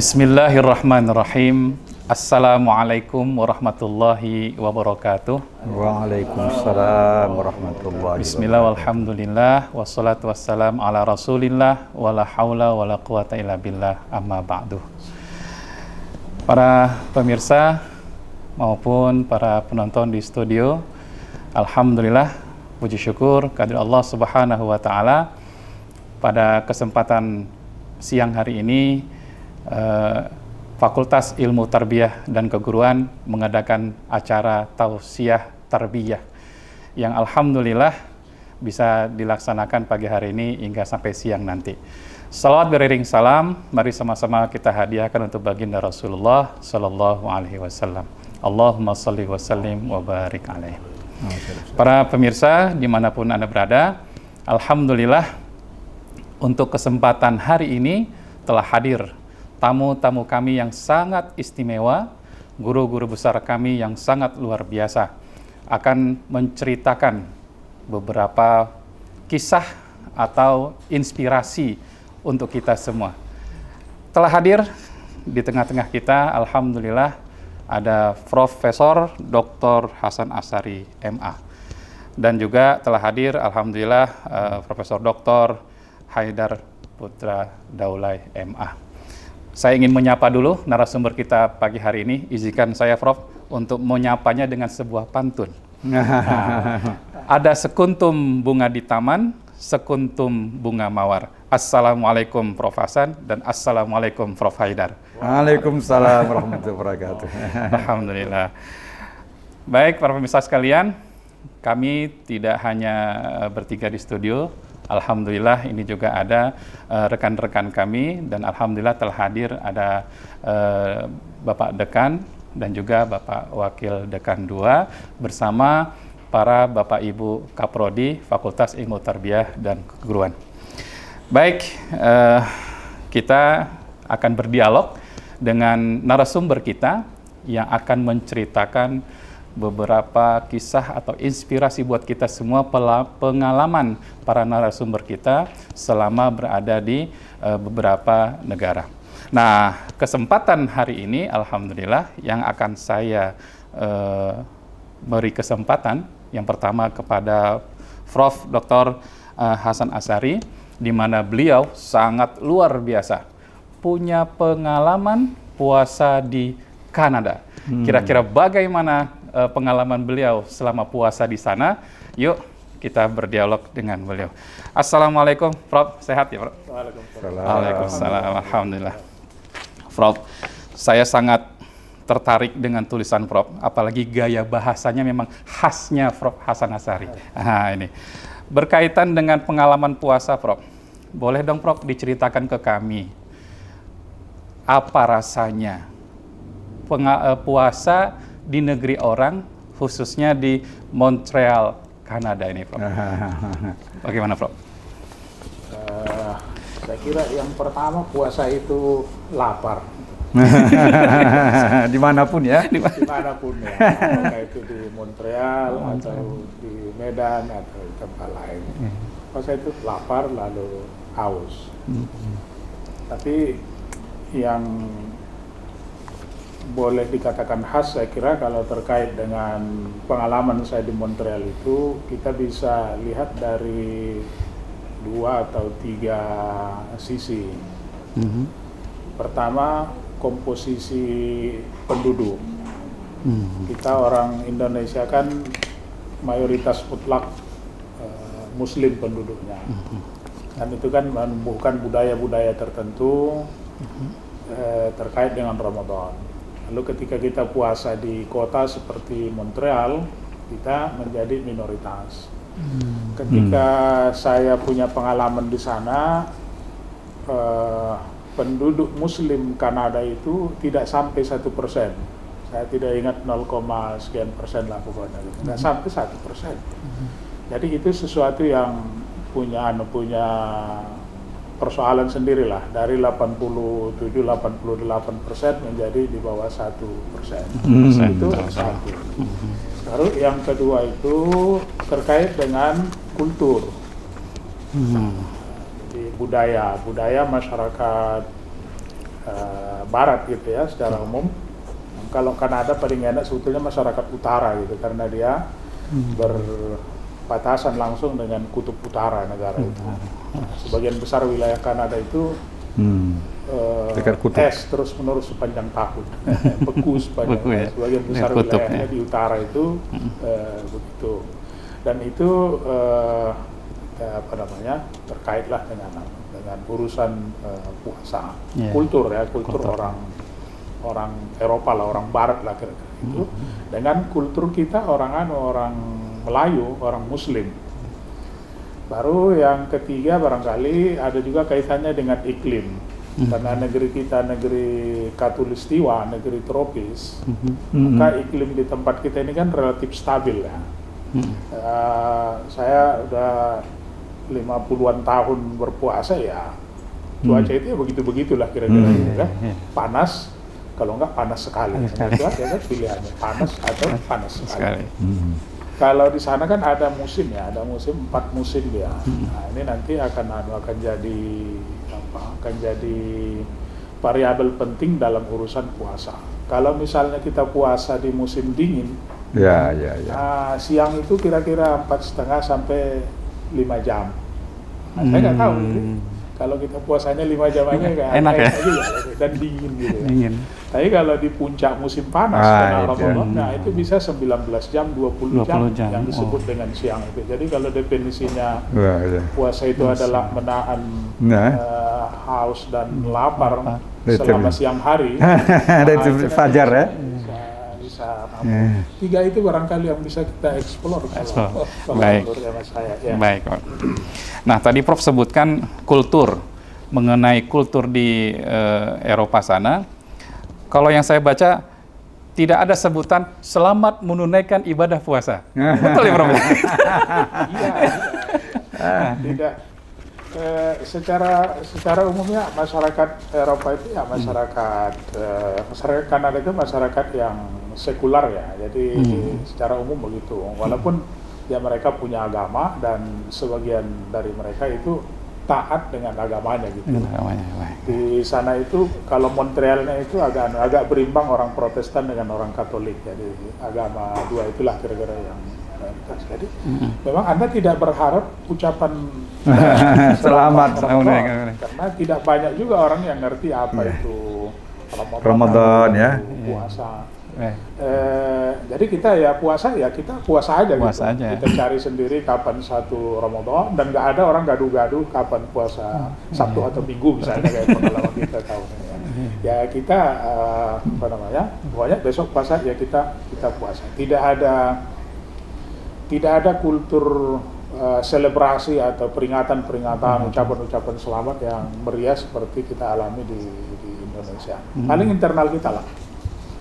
Bismillahirrahmanirrahim. Assalamualaikum warahmatullahi wabarakatuh. Waalaikumsalam warahmatullahi wabarakatuh. Bismillah walhamdulillah wassalatu wassalam ala rasulillah wala haula wala quwata illa billah amma ba'du. Para pemirsa maupun para penonton di studio, alhamdulillah puji syukur kehadirat Allah Subhanahu wa taala. Pada kesempatan siang hari ini Fakultas Ilmu Tarbiyah dan Keguruan mengadakan acara tausiah tarbiyah yang alhamdulillah bisa dilaksanakan pagi hari ini hingga sampai siang nanti. Salawat beriring salam, mari sama-sama kita hadiahkan untuk baginda Rasulullah Sallallahu Alaihi Wasallam. Allahumma salli wa sallim wa barik alaih. Para pemirsa dimanapun Anda berada, alhamdulillah untuk kesempatan hari ini telah hadir tamu-tamu kami yang sangat istimewa, guru-guru besar kami yang sangat luar biasa, akan menceritakan beberapa kisah atau inspirasi untuk kita semua. Telah hadir di tengah-tengah kita, alhamdulillah, ada Profesor Dr. Hasan Asyari, MA. Dan juga telah hadir, alhamdulillah, Profesor Dr. Haidar Putra Daulay, MA. Saya ingin menyapa dulu narasumber kita pagi hari ini. Izinkan saya, Prof, untuk menyapanya dengan sebuah pantun. Ada sekuntum bunga di taman, sekuntum bunga mawar. Assalamualaikum Prof Hasan dan Assalamualaikum Prof Haidar. Waalaikumsalam warahmatullahi wabarakatuh. Alhamdulillah. Baik, para pemirsa sekalian, kami tidak hanya bertiga di studio. Alhamdulillah ini juga ada rekan-rekan kami, dan alhamdulillah telah hadir ada Bapak Dekan dan juga Bapak Wakil Dekan 2 bersama para Bapak Ibu Kaprodi Fakultas Ilmu Tarbiyah dan Keguruan. Baik, kita akan berdialog dengan narasumber kita yang akan menceritakan beberapa kisah atau inspirasi buat kita semua, pengalaman para narasumber kita selama berada di beberapa negara. Nah, kesempatan hari ini alhamdulillah yang akan saya beri kesempatan yang pertama kepada Prof. Dr. Hasan Asyari, di mana beliau sangat luar biasa punya pengalaman puasa di Kanada. Kira-kira bagaimana pengalaman beliau selama puasa di sana? Yuk kita berdialog dengan beliau. Assalamualaikum, Prof. Sehat ya, Prof? Waalaikumsalam. Alhamdulillah. Prof, saya sangat tertarik dengan tulisan Prof, apalagi gaya bahasanya memang khasnya Prof Hasan Asyari. Nah, ini berkaitan dengan pengalaman puasa, Prof. Boleh dong, Prof, diceritakan ke kami apa rasanya puasa di negeri orang, khususnya di Montreal, Kanada ini, Prof. Bagaimana, Prof? Saya kira yang pertama puasa itu lapar. Dimanapun ya. Dimanapun ya. Apakah itu di Montreal atau di Medan atau di tempat lain. Puasa itu lapar lalu haus. Tapi yang boleh dikatakan khas, saya kira kalau terkait dengan pengalaman saya di Montreal itu, kita bisa lihat dari 2 atau 3 sisi. Pertama, komposisi penduduk. Kita orang Indonesia kan mayoritas mutlak Muslim penduduknya, dan itu kan menumbuhkan budaya-budaya tertentu terkait dengan Ramadan. Lalu ketika kita puasa di kota seperti Montreal, kita menjadi minoritas. Ketika saya punya pengalaman di sana, penduduk Muslim Kanada itu tidak sampai 1%. Saya tidak ingat 0, sekian persen lah pokoknya. Tidak sampai 1%. Jadi itu sesuatu yang punya persoalan sendirilah, dari 87-88% menjadi di bawah 1%. Itu satu. Lalu yang kedua itu terkait dengan kultur. Jadi budaya masyarakat Barat gitu ya secara umum. Kalau Kanada paling enak sebetulnya masyarakat utara gitu karena dia berbatasan langsung dengan kutub utara negara itu. Sebagian besar wilayah Kanada itu dekat kutub. es terus menerus sepanjang tahun, beku sepanjang. Beku ya? Sebagian besar Kutub, wilayahnya ya. di utara itu begitu. Dan itu terkaitlah dengan urusan puasa, Yeah. kultur ya, kultur orang Eropa lah, orang Barat lah kira-kira itu, dengan kultur kita orang Melayu, orang Muslim. Baru yang ketiga barangkali ada juga kaitannya dengan iklim, karena negeri kita negeri khatulistiwa, negeri tropis, maka iklim di tempat kita ini kan relatif stabil ya. Saya udah 50-an tahun berpuasa ya, cuaca itu ya begitu-begitulah kira-kira gitu kan. Panas, kalau enggak panas sekali. Itu aja kan pilihannya, panas atau panas sekali. Kalau di sana kan ada musim ya, ada musim 4 musim dia. Nah, ini nanti akan jadi variabel penting dalam urusan puasa. Kalau misalnya kita puasa di musim dingin, Ya. siang itu kira-kira 4,5 sampai 5 jam. Nah, saya nggak tahu. Kalau kita puasanya 5 jam aja nggak Enak ya? juga, dan dingin gitu ya. Dingin. Tapi kalau di puncak musim panas, nah itu bisa 19 jam, 20 jam yang disebut dengan siang itu. Jadi kalau definisinya puasa itu adalah menahan haus dan lapar selama siang hari. Ada itu fajar ya. Bisa. Tiga itu barangkali yang bisa kita eksplor. Baik. Saya, ya. Baik. Nah, tadi Prof sebutkan kultur, mengenai kultur di Eropa sana. Kalau yang saya baca, tidak ada sebutan selamat menunaikan ibadah puasa. Betul ya, Prof? Iya. Tidak. Secara umumnya masyarakat Eropa itu ya masyarakat Kanada itu masyarakat yang sekular ya, jadi secara umum begitu. Walaupun ya mereka punya agama dan sebagian dari mereka itu taat dengan agamanya gitu. Di sana itu kalau Montrealnya itu agak berimbang orang Protestan dengan orang Katolik, jadi agama dua itulah kira-kira yang mayoritas. Jadi memang Anda tidak berharap ucapan selamat karena tidak banyak juga orang yang ngerti apa itu Ramadan ya, puasa. Jadi kita puasa aja puasa gitu. Aja. Kita cari sendiri kapan satu Ramadan dan nggak ada orang gaduh-gaduh kapan puasa Sabtu atau Minggu misalnya kayak pengalaman kita tahun ini. Ya kita pokoknya besok puasa ya kita puasa. Tidak ada kultur selebrasi atau peringatan-peringatan, ucapan-ucapan selamat yang meriah seperti kita alami di Indonesia. Paling internal kita lah.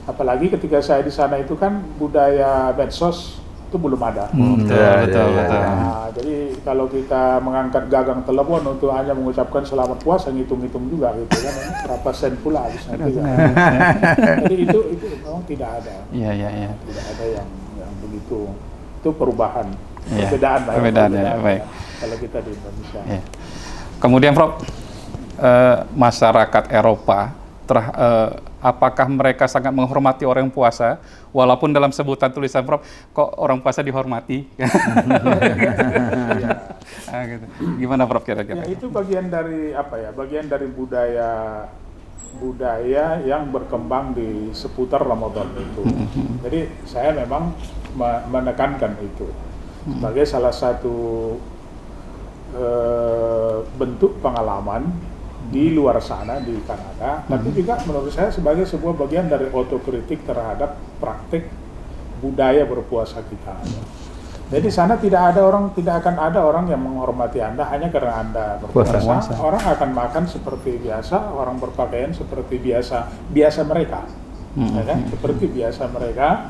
Apalagi ketika saya di sana itu kan budaya medsos itu belum ada. Betul. Nah, jadi kalau kita mengangkat gagang telepon untuk hanya mengucapkan selamat puasa, ngitung-ngitung juga gitu kan, berapa sen pula habisnya itu. Jadi itu memang tidak ada. Iya. Tidak ada yang begitu. Itu perubahan, perbedaan ya, baik. Kalau kita di Indonesia. Ya. Kemudian Prof, masyarakat Eropa, apakah mereka sangat menghormati orang puasa, walaupun dalam sebutan tulisan Prof, kok orang puasa dihormati? Gitu. Gimana Prof kira-kira? Ya, itu bagian dari bagian dari budaya yang berkembang di seputar Ramadan itu. Jadi saya memang menekankan itu sebagai salah satu bentuk pengalaman di luar sana di Kanada, tapi juga menurut saya sebagai sebuah bagian dari otokritik terhadap praktik budaya berpuasa kita. Jadi sana tidak akan ada orang yang menghormati Anda hanya karena Anda berpuasa. Orang akan makan seperti biasa, orang berpakaian seperti biasa mereka. Ya kan? Seperti biasa mereka,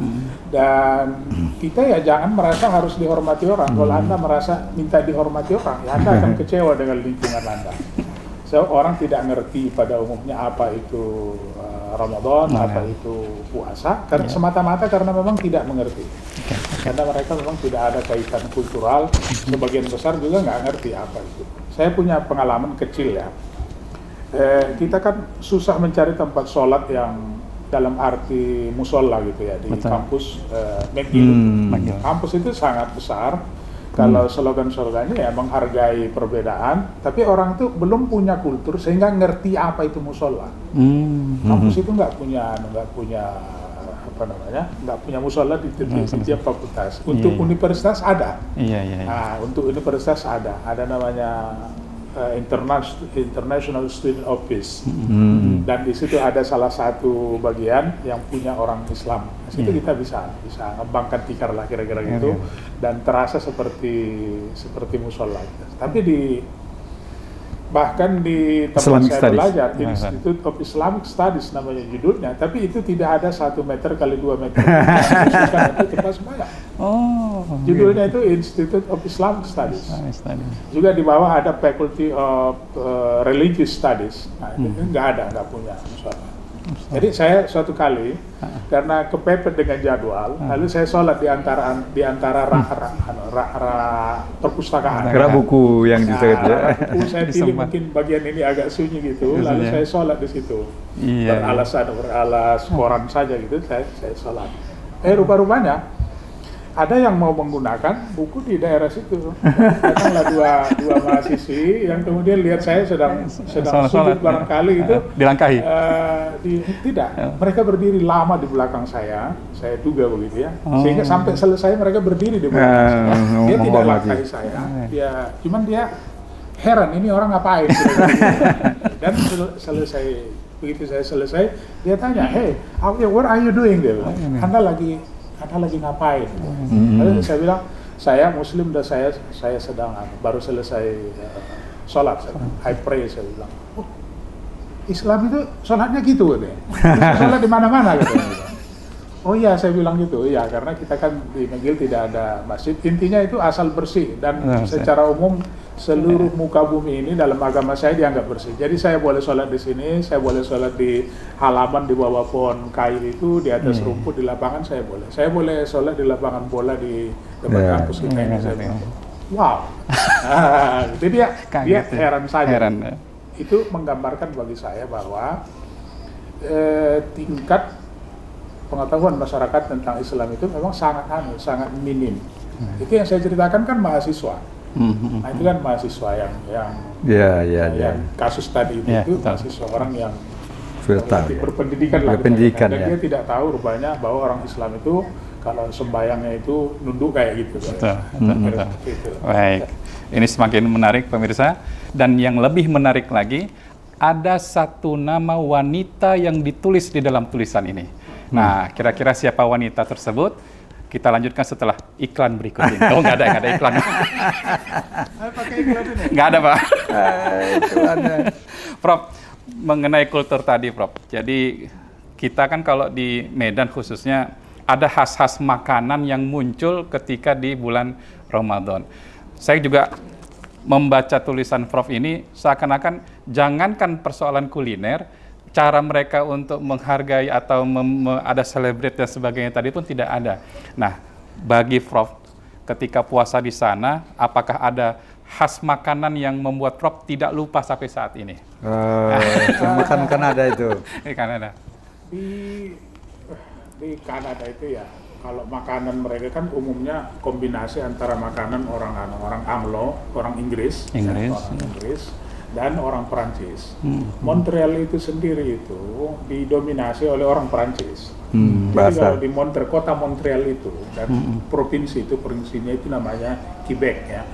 dan kita ya jangan merasa harus dihormati orang. Kalau Anda merasa minta dihormati orang, ya Anda akan kecewa dengan lingkungan Anda. So, orang tidak ngerti pada umumnya apa itu Ramadan, apa itu puasa, karena semata-mata karena memang tidak mengerti. Karena mereka memang tidak ada kaitan kultural, sebagian besar juga nggak ngerti apa itu. Saya punya pengalaman kecil ya. kita kan susah mencari tempat sholat yang dalam arti musola gitu ya di Betul. kampus McGill. McGill. Kampus itu sangat besar. Kalau slogan-slogannya ya menghargai perbedaan, tapi orang itu belum punya kultur sehingga ngerti apa itu musola. Kampus itu nggak punya apa namanya, nggak punya musola di tiap fakultas. Untuk universitas ada. Iya. Nah, untuk universitas ada namanya International Student Office. Dan di situ ada salah satu bagian yang punya orang Islam. Di situ kita bisa ngembangkan tikar lah kira-kira gitu, dan terasa seperti musola. Tapi bahkan di tempat Islamic saya Studies. belajar, Institute of Islamic Studies namanya judulnya, tapi itu tidak ada 1 meter kali 2 meter. Itu tempat semuanya. Oh. Judulnya itu Institute of Islamic Studies. Juga di bawah ada Faculty of Religious Studies. Nah, itu nggak punya musola. Jadi saya suatu kali karena kepepet dengan jadwal, lalu saya sholat di antara perpustakaan. Gerak buku yang Nah, buku saya pilih mungkin bagian ini agak sunyi gitu, lalu saya sholat di situ. Beralas koran saja gitu, saya sholat. Rupa-rupanya ada yang mau menggunakan buku di daerah situ. Datanglah dua mahasiswi yang kemudian lihat saya sedang sujud barangkali gitu. Dilangkahi? Tidak. Mereka berdiri lama di belakang saya duga begitu ya. Sehingga sampai selesai mereka berdiri di belakang saya. Dia tidak langkahi saya. Cuman dia heran, ini orang ngapain? Dan begitu saya selesai, dia tanya, "Hey, what are you doing?" Dia bilang, Anda lagi ngapain? Lalu saya bilang, saya Muslim dan saya sedang baru selesai sholat. I pray, saya bilang. Oh, Islam itu sholatnya gitu deh. Sholat di mana-mana gitu. Oh iya, saya bilang gitu. Iya, karena kita kan di McGill tidak ada masjid. Intinya itu asal bersih, dan secara umum seluruh muka bumi ini dalam agama saya dianggap bersih. Jadi saya boleh sholat di sini, saya boleh sholat di halaman di bawah pohon kayu itu, di atas rumput di lapangan saya boleh. Saya boleh sholat di lapangan bola di depan kampus kita ini. Saya bilang, wow. Jadi dia heran saja. Itu menggambarkan bagi saya bahwa tingkat pengetahuan masyarakat tentang Islam itu memang sangat minim. Itu yang saya ceritakan kan mahasiswa. Nah, itu kan mahasiswa yang kasus tadi itu mahasiswa orang yang berpendidikan lah, dan dia tidak tahu rupanya bahwa orang Islam itu kalau sembayangnya itu nunduk kayak gitu. Betul. Baik, ini semakin menarik pemirsa, dan yang lebih menarik lagi, ada satu nama wanita yang ditulis di dalam tulisan ini. Nah, kira-kira siapa wanita tersebut? Kita lanjutkan setelah iklan berikut ini. Oh, nggak ada iklan. Pakai iklan ini? Nggak ada, Pak. Prof, mengenai kultur tadi, Prof. Jadi kita kan kalau di Medan khususnya ada khas-khas makanan yang muncul ketika di bulan Ramadan. Saya juga membaca tulisan Prof ini seakan-akan jangankan persoalan kuliner, cara mereka untuk menghargai atau ada celebrate dan sebagainya tadi pun tidak ada. Nah, bagi Prof, ketika puasa di sana, apakah ada khas makanan yang membuat Prof tidak lupa sampai saat ini? Makan Kanada itu. Di Kanada. Di Kanada itu ya, kalau makanan mereka kan umumnya kombinasi antara makanan orang Anglo, orang Inggris. Dan orang Perancis. Montreal itu sendiri itu didominasi oleh orang Perancis. Jadi kalau di kota Montreal itu dan provinsinya itu namanya Quebec ya.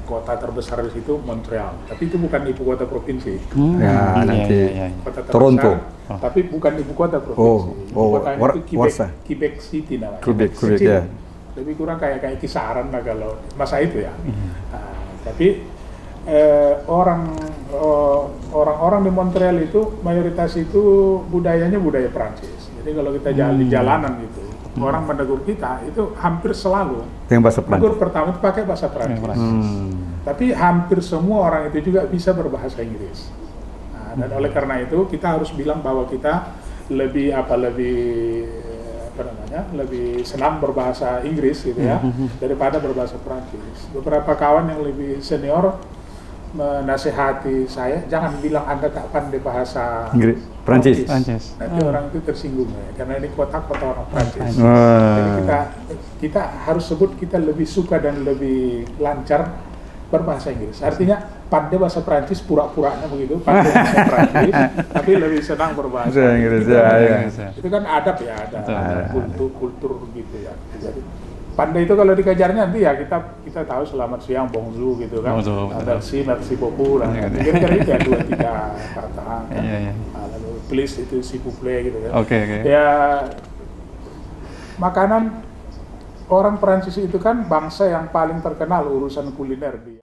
Kota terbesar di situ Montreal, tapi itu bukan ibu kota provinsi. Kota terbesar, Toronto. Tapi bukan ibu kota provinsi. Ibu kotanya itu Quebec City namanya. Quebec ya. Lebih kurang kayak kisaran lah kalau masa itu ya. Tapi orang-orang di Montreal itu mayoritas itu budayanya budaya Prancis. Jadi kalau kita jalan di jalanan gitu, orang menegur kita itu hampir selalu yang bahasa Prancis. Tegur pertama itu pakai bahasa Prancis. Tapi hampir semua orang itu juga bisa berbahasa Inggris. Nah, dan oleh karena itu kita harus bilang bahwa kita lebih senang berbahasa Inggris gitu ya daripada berbahasa Prancis. Beberapa kawan yang lebih senior menasehati saya, jangan bilang Anda tak pandai bahasa Inggris, Prancis. Prancis. Nanti orang itu tersinggung ya, karena ini kota-kota orang Prancis. Wah. Jadi kita harus sebut kita lebih suka dan lebih lancar berbahasa Inggris. Artinya pandai bahasa Prancis pura-puranya begitu, pandai bahasa Prancis, tapi lebih senang berbahasa Bahasa Inggris, Itu ya, kan- ya. Itu kan adab ya, ada Betul. kultur gitu ya. Jadi pandai itu kalau dikejarnya nanti ya kita tahu selamat siang, bonjour gitu kan. Bonjour, betul. Merci beaucoup. Iya, iya. Kira-kira itu ya 2-3 kata. Kan? Iya, iya. Nah, lalu please itu s'il vous plaît gitu kan. Oke. Ya makanan orang Prancis itu kan bangsa yang paling terkenal urusan kuliner di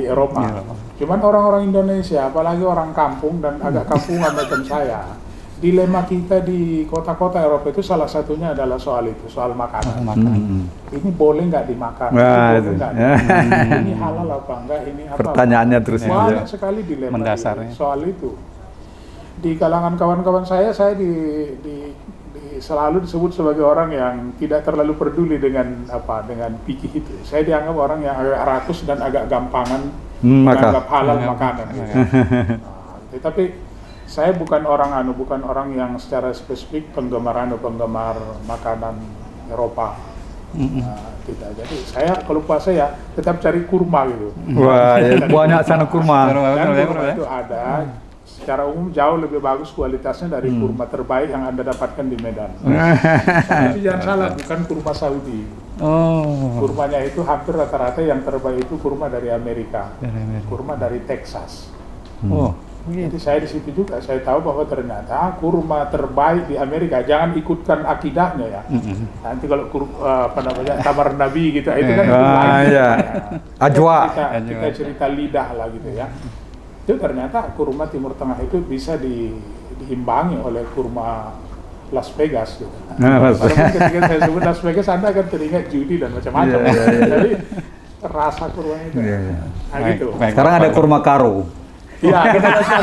Eropa. Iya. Cuman orang-orang Indonesia, apalagi orang kampung dan agak kampungan macam saya, dilema kita di kota-kota Eropa itu salah satunya adalah soal makanan. Ini boleh nggak dimakan? Wah, Ini itu. boleh nggak dimakan? Ini halal apa enggak? Ini apa? Pertanyaannya terus itu. Banyak sekali dilema Mendasarnya. soal itu. Di kalangan kawan-kawan saya selalu disebut sebagai orang yang tidak terlalu peduli dengan fikih itu. Saya dianggap orang yang agak rakus dan agak gampangan menganggap halal makanan. Gitu. Tetapi saya bukan orang yang secara spesifik penggemar makanan Eropa. Tidak. Jadi saya kalau puasa ya tetap cari kurma gitu. Wah, ya, banyak sana kurma. Dan Betul, kurma ya. itu ada secara umum jauh lebih bagus kualitasnya dari kurma terbaik yang Anda dapatkan di Medan. Tapi jangan salah, bukan kurma Saudi. Oh. Kurmanya itu hampir rata-rata yang terbaik itu kurma dari Amerika. Dari Amerika. Kurma dari Texas. Oh. Jadi saya di situ juga saya tahu bahwa ternyata kurma terbaik di Amerika, jangan ikutkan akidahnya ya. Nanti kalau tamar nabi gitu itu kan itu lain. Iya. Ajwa. Kita cerita lidah lah gitu ya. Itu ternyata kurma Timur Tengah itu bisa diimbangi oleh kurma Las Vegas gitu. Las Vegas. Walaupun ketika saya sebut Las Vegas Anda akan teringat judi dan macam-macam. Iya. Jadi rasa kurma itu. Iya. Nah gitu. Sekarang ada kurma karo. Iya, kita kasih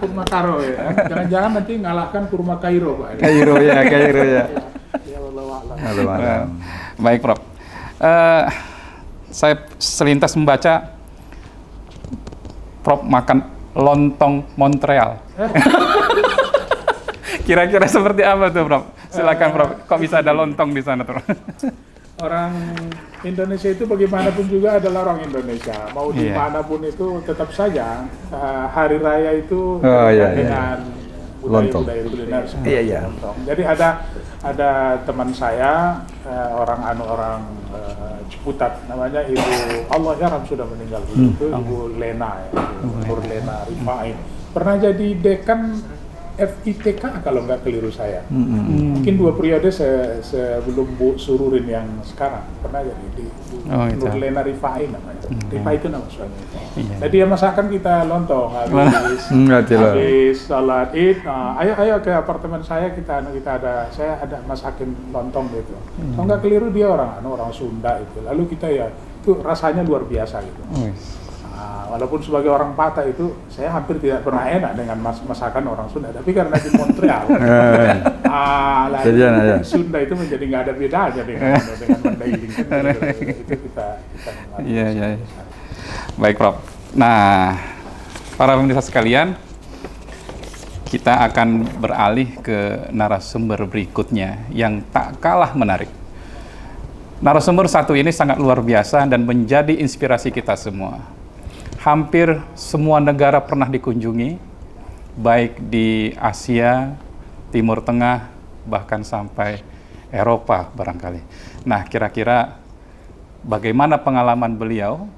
kurma karo ya. Jangan-jangan nanti ngalahkan kurma Kairo, Pak. Kairo ya. Ya wallahu a'lam. Baik, Prof. Saya selintas membaca Prof makan lontong Montreal. Kira-kira seperti apa tuh, Prof? Silakan, Prof. Kok bisa ada lontong di sana, Prof? Orang Indonesia itu bagaimanapun juga adalah orang Indonesia. Mau Iya. dimanapun itu tetap saja hari raya itu dengan Lontong. budaya kuliner seperti Iya. lontong. Jadi ada teman saya orang Ciputat, namanya Ibu Allah Yaram sudah meninggal itu Ibu Lena ya, Ibu Lena Rifai. Pernah jadi dekan FITK kalau nggak keliru saya. Mungkin 2 periode sebelum Bu Sururin yang sekarang pernah jadi di Nur Lena Rifai namanya. Rifai itu nama suaminya. Iya. Jadi dia masakan kita lontong habis salat Id. Nah, ayo ke apartemen saya saya ada masakin lontong gitu. Kalau nggak keliru dia orang Sunda itu. Lalu kita ya itu rasanya luar biasa gitu. Walaupun sebagai orang Patah itu saya hampir tidak pernah enak dengan masakan orang Sunda, tapi karena di Montreal, Sunda itu menjadi nggak ada bedanya dengan Mandailing. Itu kita Iya. Baik, Prof. Nah, para pemirsa sekalian, kita akan beralih ke narasumber berikutnya yang tak kalah menarik. Narasumber satu ini sangat luar biasa dan menjadi inspirasi kita semua. Hampir semua negara pernah dikunjungi, baik di Asia, Timur Tengah, bahkan sampai Eropa barangkali. Nah, kira-kira bagaimana pengalaman beliau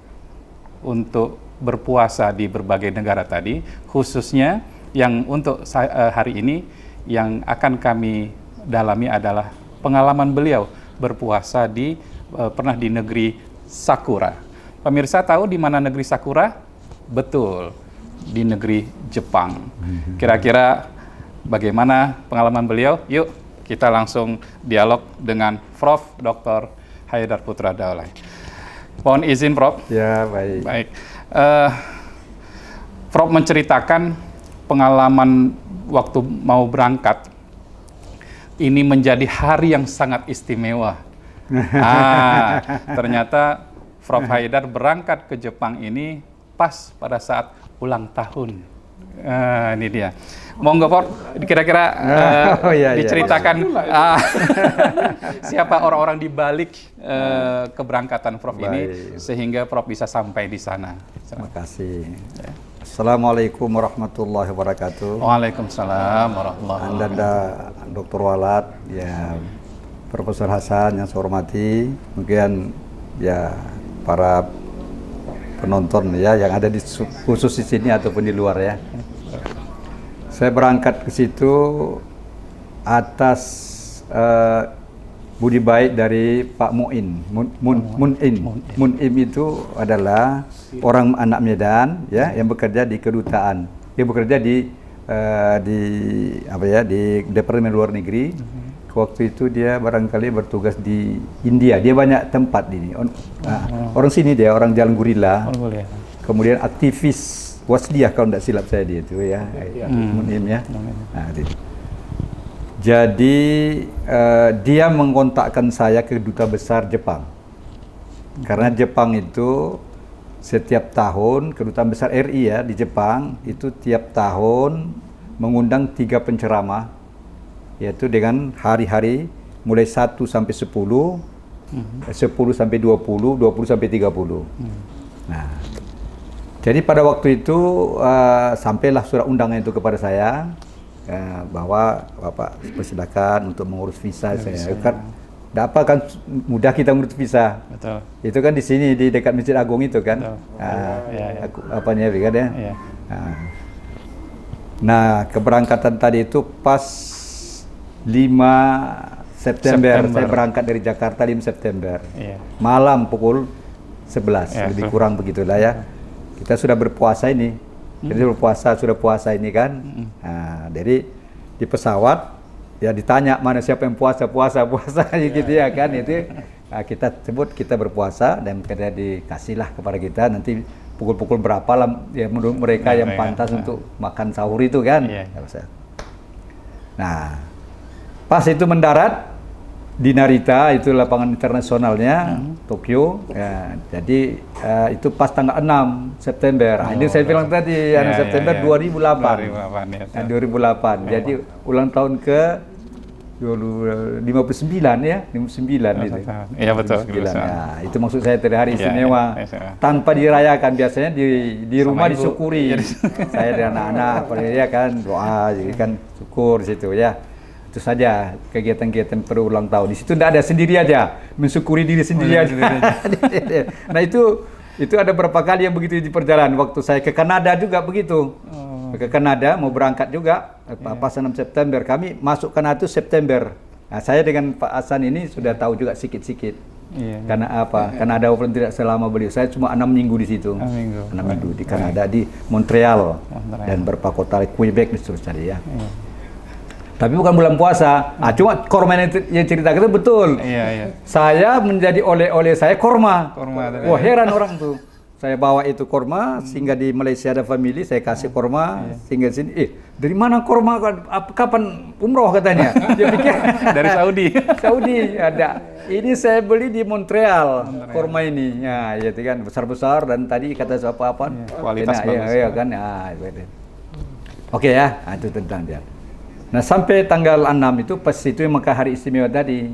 untuk berpuasa di berbagai negara tadi, khususnya yang untuk hari ini yang akan kami dalami adalah pengalaman beliau berpuasa pernah di negeri Sakura. Pemirsa tahu di mana negeri Sakura? Betul, di negeri Jepang. Kira-kira bagaimana pengalaman beliau? Yuk, kita langsung dialog dengan Prof. Dr. Haidar Putra Daulay. Mohon izin, Prof. Ya, baik. Baik. Prof menceritakan pengalaman waktu mau berangkat. Ini menjadi hari yang sangat istimewa. Ternyata Prof Haidar berangkat ke Jepang ini pas pada saat ulang tahun. Ini dia. Monggo Prof, kira-kira diceritakan siapa orang-orang di balik keberangkatan Prof ini sehingga Prof bisa sampai di sana. Terima kasih. Assalamualaikum warahmatullahi wabarakatuh. Waalaikumsalam warahmatullahi wabarakatuh. Anda Dr. Walad, ya Profesor Hasan yang saya hormati, kemudian ya para penonton ya yang ada di khusus di sini ataupun di luar ya. Saya berangkat ke situ atas budi baik dari Pak Munim itu adalah orang anak Medan ya yang bekerja di kedutaan. Dia bekerja di Departemen Luar Negeri. Waktu itu dia barangkali bertugas di India. Dia banyak tempat di ini. Orang sini dia, orang Jalan Gurila. Kemudian aktivis Wasdiyah kalau tidak silap saya dia itu ya. Munim ya. Nah, jadi dia mengontakkan saya ke Duta Besar Jepang. Karena Jepang itu setiap tahun, Kedutaan Besar RI ya di Jepang itu tiap tahun mengundang 3 penceramah, yaitu dengan hari-hari mulai 1 sampai 10, 10 sampai 20, 20 sampai 30. Nah, jadi pada waktu itu sampailah surat undangan itu kepada saya bahwa Bapak persilakan untuk mengurus visa saya. Kan kan mudah kita mengurus visa. Betul. Itu kan di sini di dekat Masjid Agung itu kan. Apanya kan ya? Iya. Nah, keberangkatan tadi itu pas 5 September. Saya berangkat dari Jakarta 5 September. Iya. Malam pukul 11, lebih kurang begitulah ya. Kita sudah berpuasa ini. Jadi sudah puasa ini kan. Nah, jadi di pesawat ya ditanya mana siapa yang puasa gitu ya kan itu. Nah, kita sebut kita berpuasa dan kita dikasihlah kepada kita nanti pukul-pukul berapa lah ya menurut mereka yang pantas untuk makan sahur itu kan. Nah, pas itu mendarat di Narita, itu lapangan internasionalnya Tokyo ya, jadi itu pas tanggal 6 September. Ini saya bilang tadi 6 September 2008 ya, 2008 jadi ulang tahun ke 59 ya 59 itu. Iya betul. Nah, itu maksud saya tadi hari istimewa tanpa dirayakan, biasanya di rumah disyukuri. Saya dan anak-anak ya kan doa jadi kan syukur di situ ya. Itu saja kegiatan-kegiatan pada ulang tahun. Di situ tidak ada, sendiri aja, mensyukuri diri sendiri aja. Nah itu ada berapa kali yang begitu di perjalanan. Waktu saya ke Kanada juga begitu. Ke Kanada mau berangkat juga pas 6 September. Kami masuk Kanada itu September. Nah, saya dengan Pak Hasan ini sudah tahu juga sikit-sikit. Karena apa? Karena ada walaupun tidak selama beliau. Saya cuma 6 minggu di situ. 6 minggu di Kanada, di Montreal dan beberapa kota Quebec dan seterusnya ya. Tapi bukan bulan puasa. Cuma korma yang cerita itu betul. Saya menjadi oleh-oleh saya korma. Wah, heran orang tuh. Saya bawa itu korma sehingga di Malaysia ada family, saya kasih korma sehingga sini. Dari mana korma? Kapan umroh katanya? Dia pikir dari Saudi ada. Ini saya beli di Montreal korma ini. Ya, itu kan besar-besar dan tadi kata apa-apa. Kualitas bagus. Iya kan. Oke ya, itu tentang dia. Nah, sampai tanggal 6 itu pas itu maka hari istimewa tadi.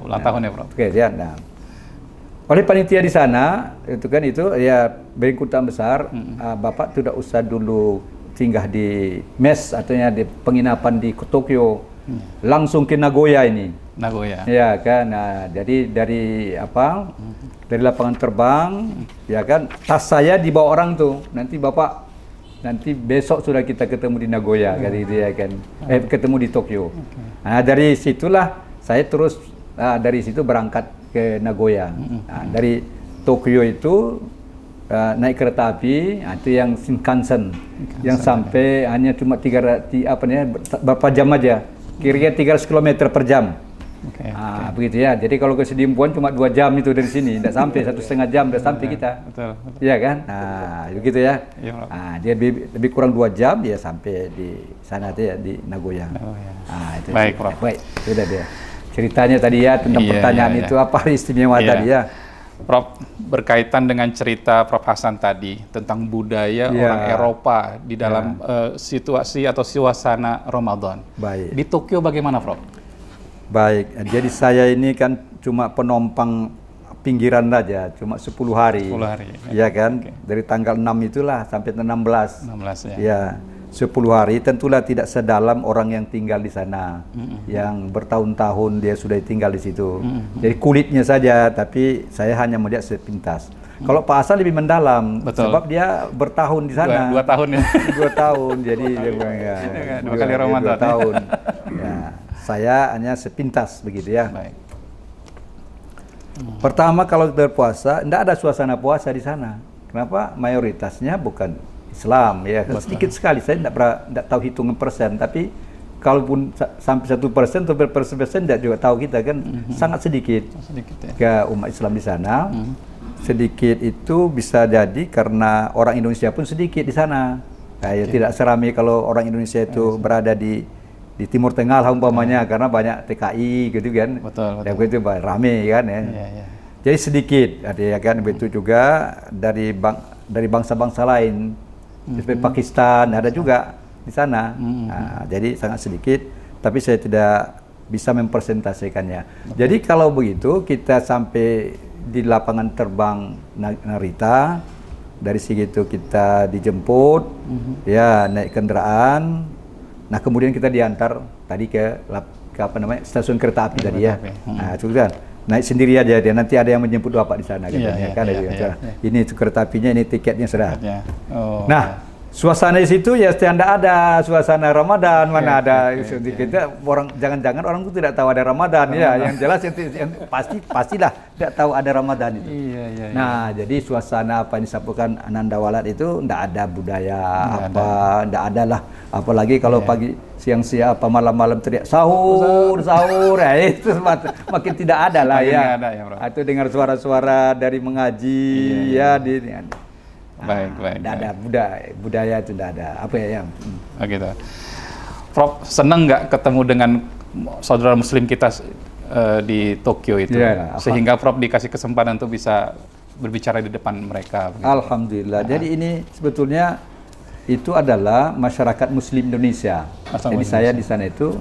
Ulang tahun ya, Prof. Oke, ya. Nah, oleh panitia di sana itu ya Kedutaan Besar, Bapak tidak usah dulu singgah di mes atau di penginapan di Tokyo, langsung ke Nagoya ini. Ya kan. Nah, jadi dari dari lapangan terbang ya kan, tas saya dibawa orang tuh. Nanti besok sudah kita ketemu di Nagoya, gitu ya kan. Ketemu di Tokyo. Nah, dari situlah saya terus dari situ berangkat ke Nagoya. Nah, dari Tokyo itu naik kereta api, itu yang Shinkansen, yang sampai hanya cuma berapa jam aja, kira-kira 300 km per jam. Begitu ya. Jadi kalau ke Sedimpuan cuma 2 jam itu dari sini, tidak sampai 1,5 jam sudah sampai kita. Betul. Iya kan? Nah, begitu ya. Nah, dia lebih kurang 2 jam dia sampai di sana tuh ya di Nagoya. Nah, itu. Baik, Prof. Baik, sudah dia. Ceritanya tadi ya tentang pertanyaan itu apa istimewa tadi ya. Prof, berkaitan dengan cerita Prof Hasan tadi tentang budaya orang Eropa di dalam situasi atau suasana Ramadan. Baik. Di Tokyo bagaimana, Prof? Baik, jadi saya ini kan cuma penumpang pinggiran saja, cuma 10 hari. 10 hari. Ya kan? Oke. Dari tanggal 6 itulah sampai 16. 16 ya. Ya, 10 hari tentulah tidak sedalam orang yang tinggal di sana. Yang bertahun-tahun dia sudah tinggal di situ. Jadi kulitnya saja, tapi saya hanya melihat sepintas. Kalau Pak Hasan lebih mendalam, Betul. sebab dia bertahun di sana. 2 tahun ya. 2 tahun, jadi dia bilang, ya, Dua kali Ramadan. 2 tahun. Ya, saya hanya sepintas begitu ya. Baik. Pertama kalau berpuasa, tidak ada suasana puasa di sana. Kenapa? Mayoritasnya bukan Islam ya. Sedikit sekali, saya tidak tahu hitungan persen. Tapi kalaupun sampai 1% atau berpersen tidak juga tahu kita kan sangat sedikit. Sedikit ya. Ke umat Islam di sana. Sedikit itu bisa jadi karena orang Indonesia pun sedikit di sana. Nah, ya, tidak seramai kalau orang Indonesia itu berada di Timur Tengah lah umpamanya, karena banyak TKI gitu kan. Betul. Ya begitu rame kan ya. Iya. Jadi sedikit ada ya kan, begitu juga dari bangsa-bangsa lain. Seperti Pakistan ada juga di sana. Nah, jadi sangat sedikit, tapi saya tidak bisa mempresentasikannya. Jadi kalau begitu kita sampai di lapangan terbang Narita, dari situ kita dijemput, ya naik kendaraan. Nah kemudian kita diantar tadi ke apa namanya, stasiun kereta api tadi ya. Nah itu kan naik sendiri aja dia, nanti ada yang menjemput bapak di sana katanya kan. Ini kereta apinya, ini tiketnya sudah. Oh, Nah suasana di situ ya tidak ada suasana Ramadan, mana ada kita orang, jangan-jangan orang itu tidak tahu ada Ramadan ya, yang jelas yang pastilah tidak tahu ada Ramadan itu. Iya. Nah, jadi suasana apa yang disampaikan Ananda Walad itu tidak ada budaya tidak ada lah, apalagi kalau pagi siang-siang apa malam-malam teriak sahur ya, itu makin tidak ada lah ya. Atau dengar suara-suara dari mengaji ya di Baik. Tidak ada budaya itu tidak ada. Apa ya? Oh, gitu. Prof, senang nggak ketemu dengan saudara Muslim kita di Tokyo itu, sehingga Prof dikasih kesempatan untuk bisa berbicara di depan mereka. Begitu. Alhamdulillah. Jadi ini sebetulnya itu adalah masyarakat Muslim Indonesia. Jadi saya di sana itu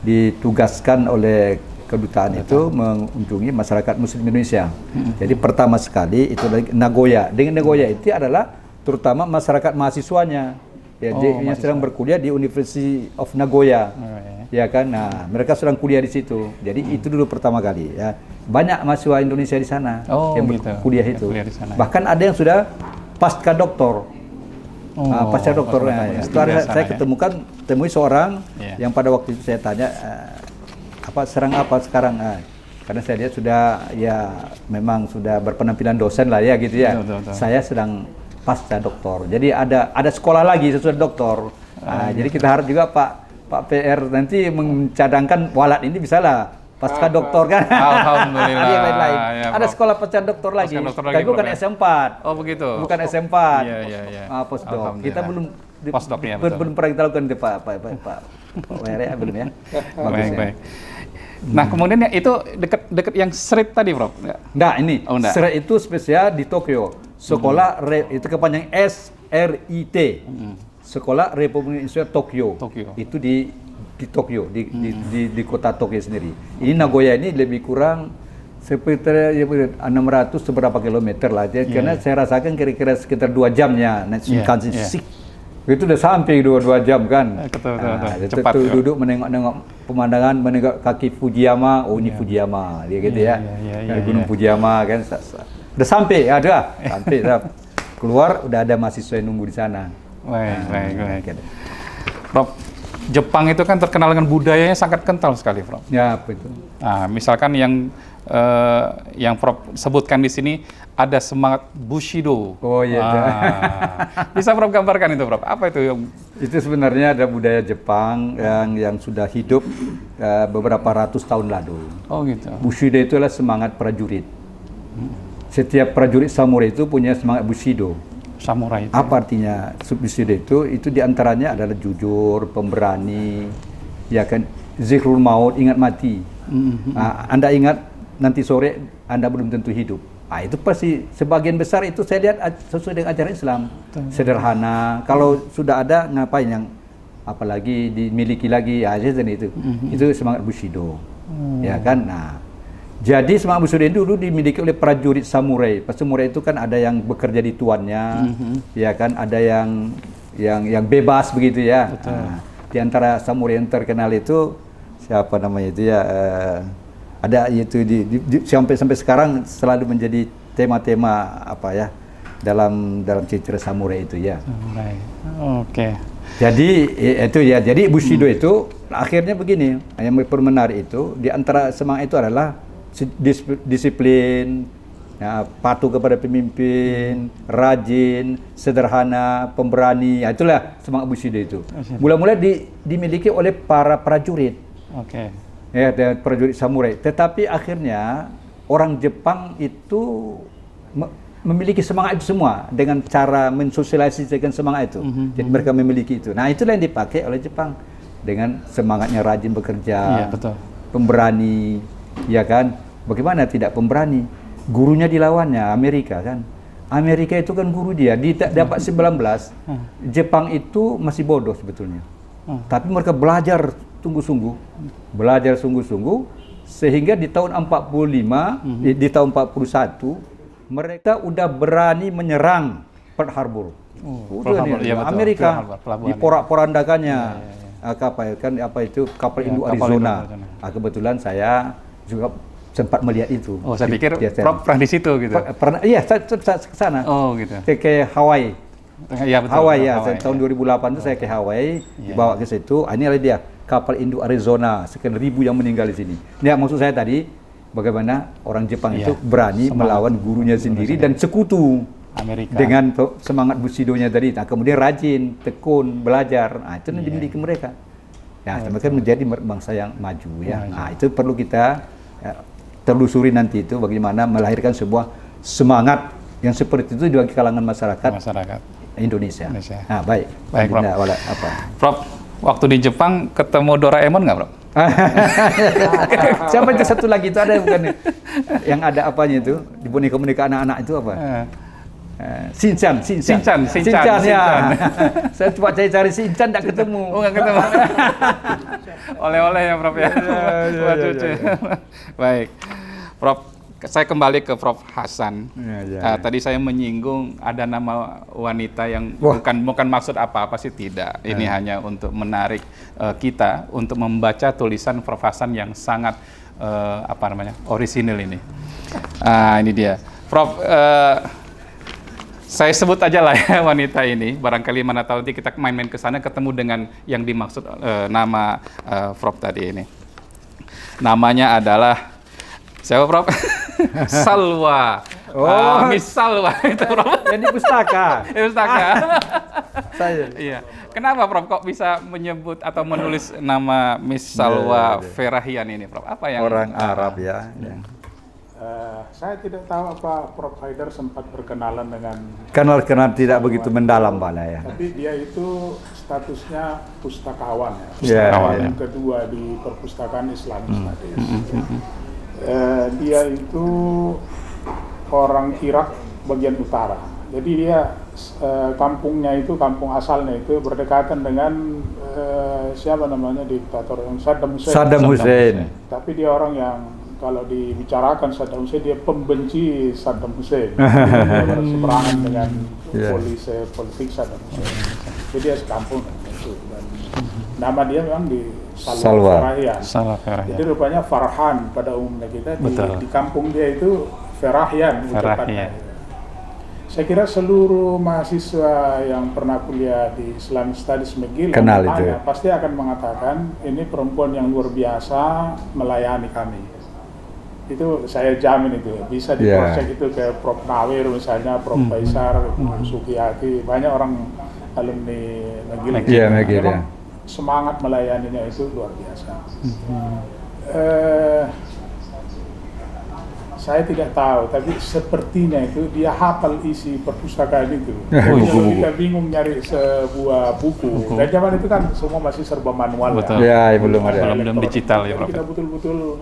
ditugaskan oleh kedutaan itu mengunjungi masyarakat Muslim Indonesia. Jadi pertama sekali itu dari Nagoya. Dengan Nagoya itu adalah terutama masyarakat mahasiswanya. Ya, dia sedang berkuliah di University of Nagoya. Ya kan. Nah, mereka sedang kuliah di situ. Jadi itu dulu pertama kali ya. Banyak mahasiswa Indonesia di sana yang berkuliah itu. Bahkan ada yang sudah pasca doktor. Pasca doktor. Saya temui seorang yang pada waktu itu saya tanya serang apa sekarang, karena saya lihat sudah ya memang sudah berpenampilan dosen lah ya gitu ya. Betul. Saya sedang pasca doktor, jadi ada sekolah lagi sesudah doktor. Jadi kita harap juga Pak PR nanti mencadangkan Walad ini bisa lah pasca doktor kan. Alhamdulillah. Lain. Ada sekolah pasca doktor lagi. Tapi bukan S4. Oh begitu. Bukan S4. Iya. Postdoc. Kita belum postdocnya belum pernah kita lakukan di Pak WR belum ya. Baik. Nah kemudian ya itu dekat yang SRIT tadi, Prof? Enggak, ini SRIT itu spesial di Tokyo. Sekolah itu kepanjangan SRIT. Sekolah Republik Indonesia Tokyo. Itu di Tokyo, di kota Tokyo sendiri. Ini Nagoya ini lebih kurang sekitar 600 seberapa kilometer lah. Karena saya rasakan kira-kira sekitar 2 jamnya naik Shinkansen. Itu udah sampai 2 jam kan. Cepat. Duduk menengok pemandangan, menengok kaki Fujiyama. Oh ini Fujiyama, dia gitu ya. Dari Gunung Fujiyama kan. Udah sampai, sampai. Keluar udah ada mahasiswa yang nunggu di sana. Baik. Prof, Jepang itu kan terkenal dengan budayanya sangat kental sekali, Prof. Ya betul. Nah, misalkan yang Prof sebutkan di sini ada semangat Bushido. Oh iya. Bisa Prof gambarkan itu, Prof? Apa itu yang? Itu sebenarnya ada budaya Jepang yang sudah hidup beberapa ratus tahun lalu. Oh gitu. Bushido itu adalah semangat prajurit. Setiap prajurit samurai itu punya semangat Bushido. Samurai itu. Apa artinya Bushido itu? Itu diantaranya adalah jujur, pemberani, ya kan, zikrul maut, ingat mati. Anda ingat nanti sore Anda belum tentu hidup. itu pasti sebagian besar itu saya lihat sesuai dengan ajaran Islam. Sederhana. Kalau sudah ada ngapain yang apalagi dimiliki lagi ya itu. Itu semangat Bushido. Ya kan? Nah, jadi semangat Bushido itu dulu dimiliki oleh prajurit samurai. Samurai itu kan ada yang bekerja di tuannya, ya kan, ada yang bebas begitu ya. Nah, di antara samurai yang terkenal itu siapa namanya itu ya? Ada itu sampai sekarang selalu menjadi tema-tema apa ya dalam cerita samurai itu ya. Samurai. Oke. Jadi itu ya. Jadi Bushido itu akhirnya begini. Yang menarik itu di antara semangat itu adalah disiplin, ya, patuh kepada pemimpin, rajin, sederhana, pemberani. Ya, itulah semangat Bushido itu. Mula-mula dimiliki oleh para prajurit. Oke. Ya, prajurit samurai. Tetapi akhirnya orang Jepang itu memiliki semangat itu semua dengan cara mensosialisasikan semangat itu. Jadi mereka memiliki itu. Nah, itulah yang dipakai oleh Jepang dengan semangatnya rajin bekerja, pemberani, ya kan? Bagaimana tidak pemberani? Gurunya dilawannya Amerika kan. Amerika itu kan guru dia dapat 19. Jepang itu masih bodoh sebetulnya. Tapi mereka belajar sungguh-sungguh sehingga di tahun 45, di tahun 41 mereka udah berani menyerang Pearl Harbor. Amerika diporak-porandakannya kapal Indo Arizona. Kebetulan saya juga sempat melihat itu. Oh, saya pikir Prof pernah di situ gitu. Iya, saya ke sana. Oh, gitu. Ke Hawaii. Iya, betul. Hawaii ya, tahun 2008 itu saya ke Hawaii, dibawa ke situ. Ini adalah dia kapal Indo Arizona, sekian ribu yang meninggal di sini. Ini maksud saya tadi, bagaimana orang Jepang itu berani melawan gurunya sendiri dan sekutu Amerika dengan semangat Bushido-nya tadi. Nah, kemudian rajin, tekun, belajar. Nah, itu yang dimiliki mereka. Ya, mereka menjadi bangsa yang maju ya. Nah, itu perlu kita telusuri nanti itu bagaimana melahirkan sebuah semangat yang seperti itu di kalangan masyarakat Indonesia. Nah, baik. Prof. Prof, waktu di Jepang ketemu Doraemon nggak, Prof? Siapa itu satu lagi itu ada bukan? Yang ada apanya itu di boneka-boneka anak-anak itu apa? Shinchan ya. Saya coba cari Shinchan tidak ketemu. Oh, nggak ketemu. Oleh-oleh ya, Prof ya. Buat cucu. Baik, Prof. Saya kembali ke Prof Hasan. Tadi saya menyinggung ada nama wanita yang bukan maksud apa-apa sih, tidak. Ini hanya untuk menarik kita untuk membaca tulisan Prof Hasan yang sangat orisinil ini. Ini dia, Prof. Saya sebut aja lah ya wanita ini. Barangkali mana tahu nanti kita main-main ke sana ketemu dengan yang dimaksud nama Prof tadi ini. Namanya adalah siapa, Prof? Salwa. Miss Salwa itu, Prof. Jadi pustaka. Pustaka. Saya. Iya. Kenapa, Prof, kok bisa menyebut atau menulis nama Miss Salwa Ferahian ini, Prof? Apa yang orang Arab ya. Saya tidak tahu apa Prof Haider sempat berkenalan dengan kenal tidak begitu mendalam Pak ya. Tapi dia itu statusnya pustakawan ya. Pustakawan yang kedua di perpustakaan Islam Studies. Dia itu orang Irak bagian utara. Jadi dia kampungnya itu, kampung asalnya itu berdekatan dengan siapa namanya diktator yang Saddam Hussein. Tapi dia orang yang kalau dibicarakan Saddam Hussein, dia pembenci Saddam Hussein. Dia berseberangan dengan politik Saddam Hussein. Jadi dia sekampung itu. Dan nama dia memang di Salwa Ferahian. Jadi rupanya Farhan pada umumnya kita di kampung dia itu Ferahian ucapannya. Saya kira seluruh mahasiswa yang pernah kuliah di Islamic Studies McGill pasti akan mengatakan ini perempuan yang luar biasa melayani kami. Itu saya jamin itu bisa di-cross-check itu ke Prof Nawir misalnya, Prof Faisar, Sukiyati, banyak orang alumni McGill. Semangat melayaninya itu luar biasa. Saya tidak tahu, tapi sepertinya itu dia hafal isi perpustakaan itu. Kita bingung nyari sebuah buku. Dan zaman itu kan semua masih serba manual. Betul. Ya, belum ada. Belum digital ya, Prof. Kita betul-betul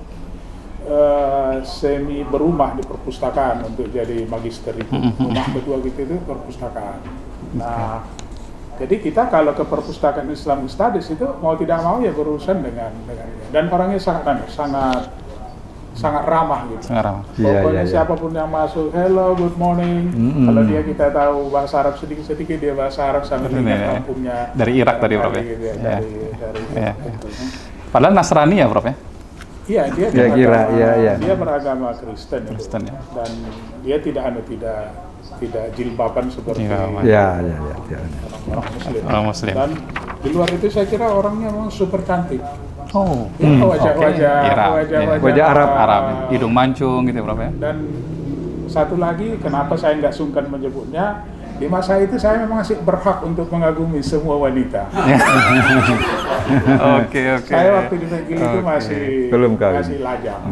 semi berumah di perpustakaan untuk jadi magister itu. Rumah kedua kita itu perpustakaan. Nah, jadi kita kalau ke perpustakaan Islamic Studies itu mau tidak mau ya berurusan dengan dia. Dan orangnya sangat ramah gitu. Sangat ramah. Pokoknya siapapun yang masuk, hello, good morning. Kalau kita tahu bahasa Arab sedikit-sedikit, dia bahasa Arab sambil ingat kampungnya. Dari Irak tadi, Prof. Gitu ya. Dari Padahal Nasrani ya, Prof ya? Iya, dia beragama Kristen, Kristen ya. Dan dia tidak jilbaban seperti orang Muslim. Dan di luar itu saya kira orangnya memang super cantik. Oh, wajah Arab, hidung mancung gitu ya, Prof ya. Dan satu lagi, kenapa saya nggak sungkan menyebutnya, di masa itu saya memang masih berhak untuk mengagumi semua wanita. Oke. Saya waktu di McGill itu masih lajang.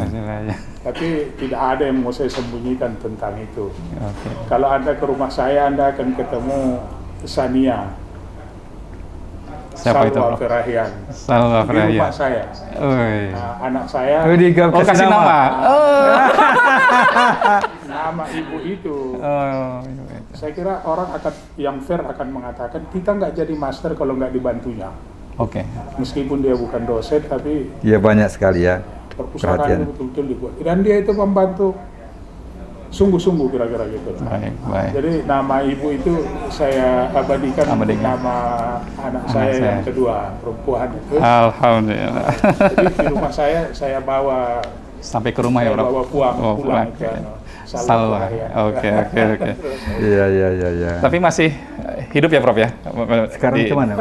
Tapi tidak ada yang mau saya sembunyikan tentang itu. Kalau Anda ke rumah saya, Anda akan ketemu Sania. Siapa itu? Salwa Ferahian. Di rumah saya. Anak saya. Kasih nama. Nama ibu itu. Saya kira orang yang fair akan mengatakan kita nggak jadi master kalau nggak dibantunya. Oke. Meskipun dia bukan dosen, tapi ya banyak sekali ya. Perpustakaan itu betul-betul dibuat. Dan dia itu membantu sungguh-sungguh kira-kira gitu. Baik. Jadi nama ibu itu saya abadikan nama anak saya yang kedua, perempuan itu. Alhamdulillah. Jadi di rumah saya bawa sampai ke rumah ya, Bro? Bawa pulang itu. Salwa. Oke. Iya. Tapi masih hidup ya, Prof ya? Sekarang kemana?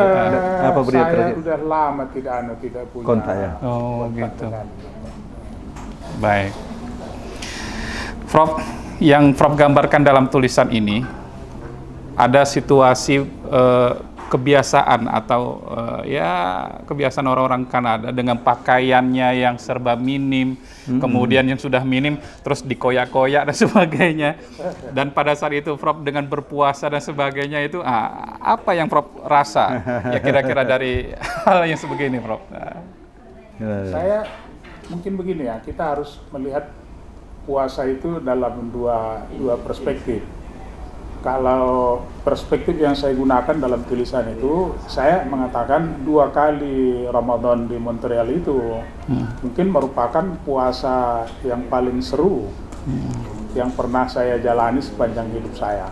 Apa beliau saya udah lama tidak punya kontak ya. Oh, gitu. Baik. Prof, yang Prof gambarkan dalam tulisan ini ada situasi kebiasaan atau kebiasaan orang-orang Kanada dengan pakaiannya yang serba minim, kemudian yang sudah minim terus dikoyak-koyak dan sebagainya. Dan pada saat itu Prof dengan berpuasa dan sebagainya itu apa yang Prof rasa ya kira-kira dari hal yang sebegini, Prof? Saya mungkin begini ya, kita harus melihat puasa itu dalam dua perspektif. Kalau perspektif yang saya gunakan dalam tulisan itu, saya mengatakan 2 kali Ramadan di Montreal itu mungkin merupakan puasa yang paling seru yang pernah saya jalani sepanjang hidup saya.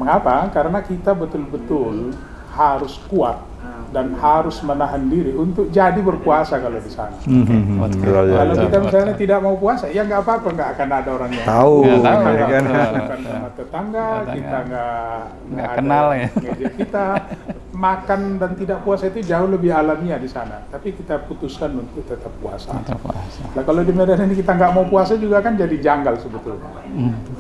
Mengapa? Karena kita betul-betul harus kuat dan harus menahan diri untuk jadi berpuasa kalau di sana. Kalau kita misalnya tidak mau puasa, ya nggak apa-apa, nggak akan ada orang yang tahu, bukan sama tetangga, kita nggak kenal ya. Kita makan dan tidak puasa itu jauh lebih alamiah di sana. Tapi kita putuskan untuk tetap puasa. Nah, kalau di Medan ini kita nggak mau puasa juga kan jadi janggal sebetulnya.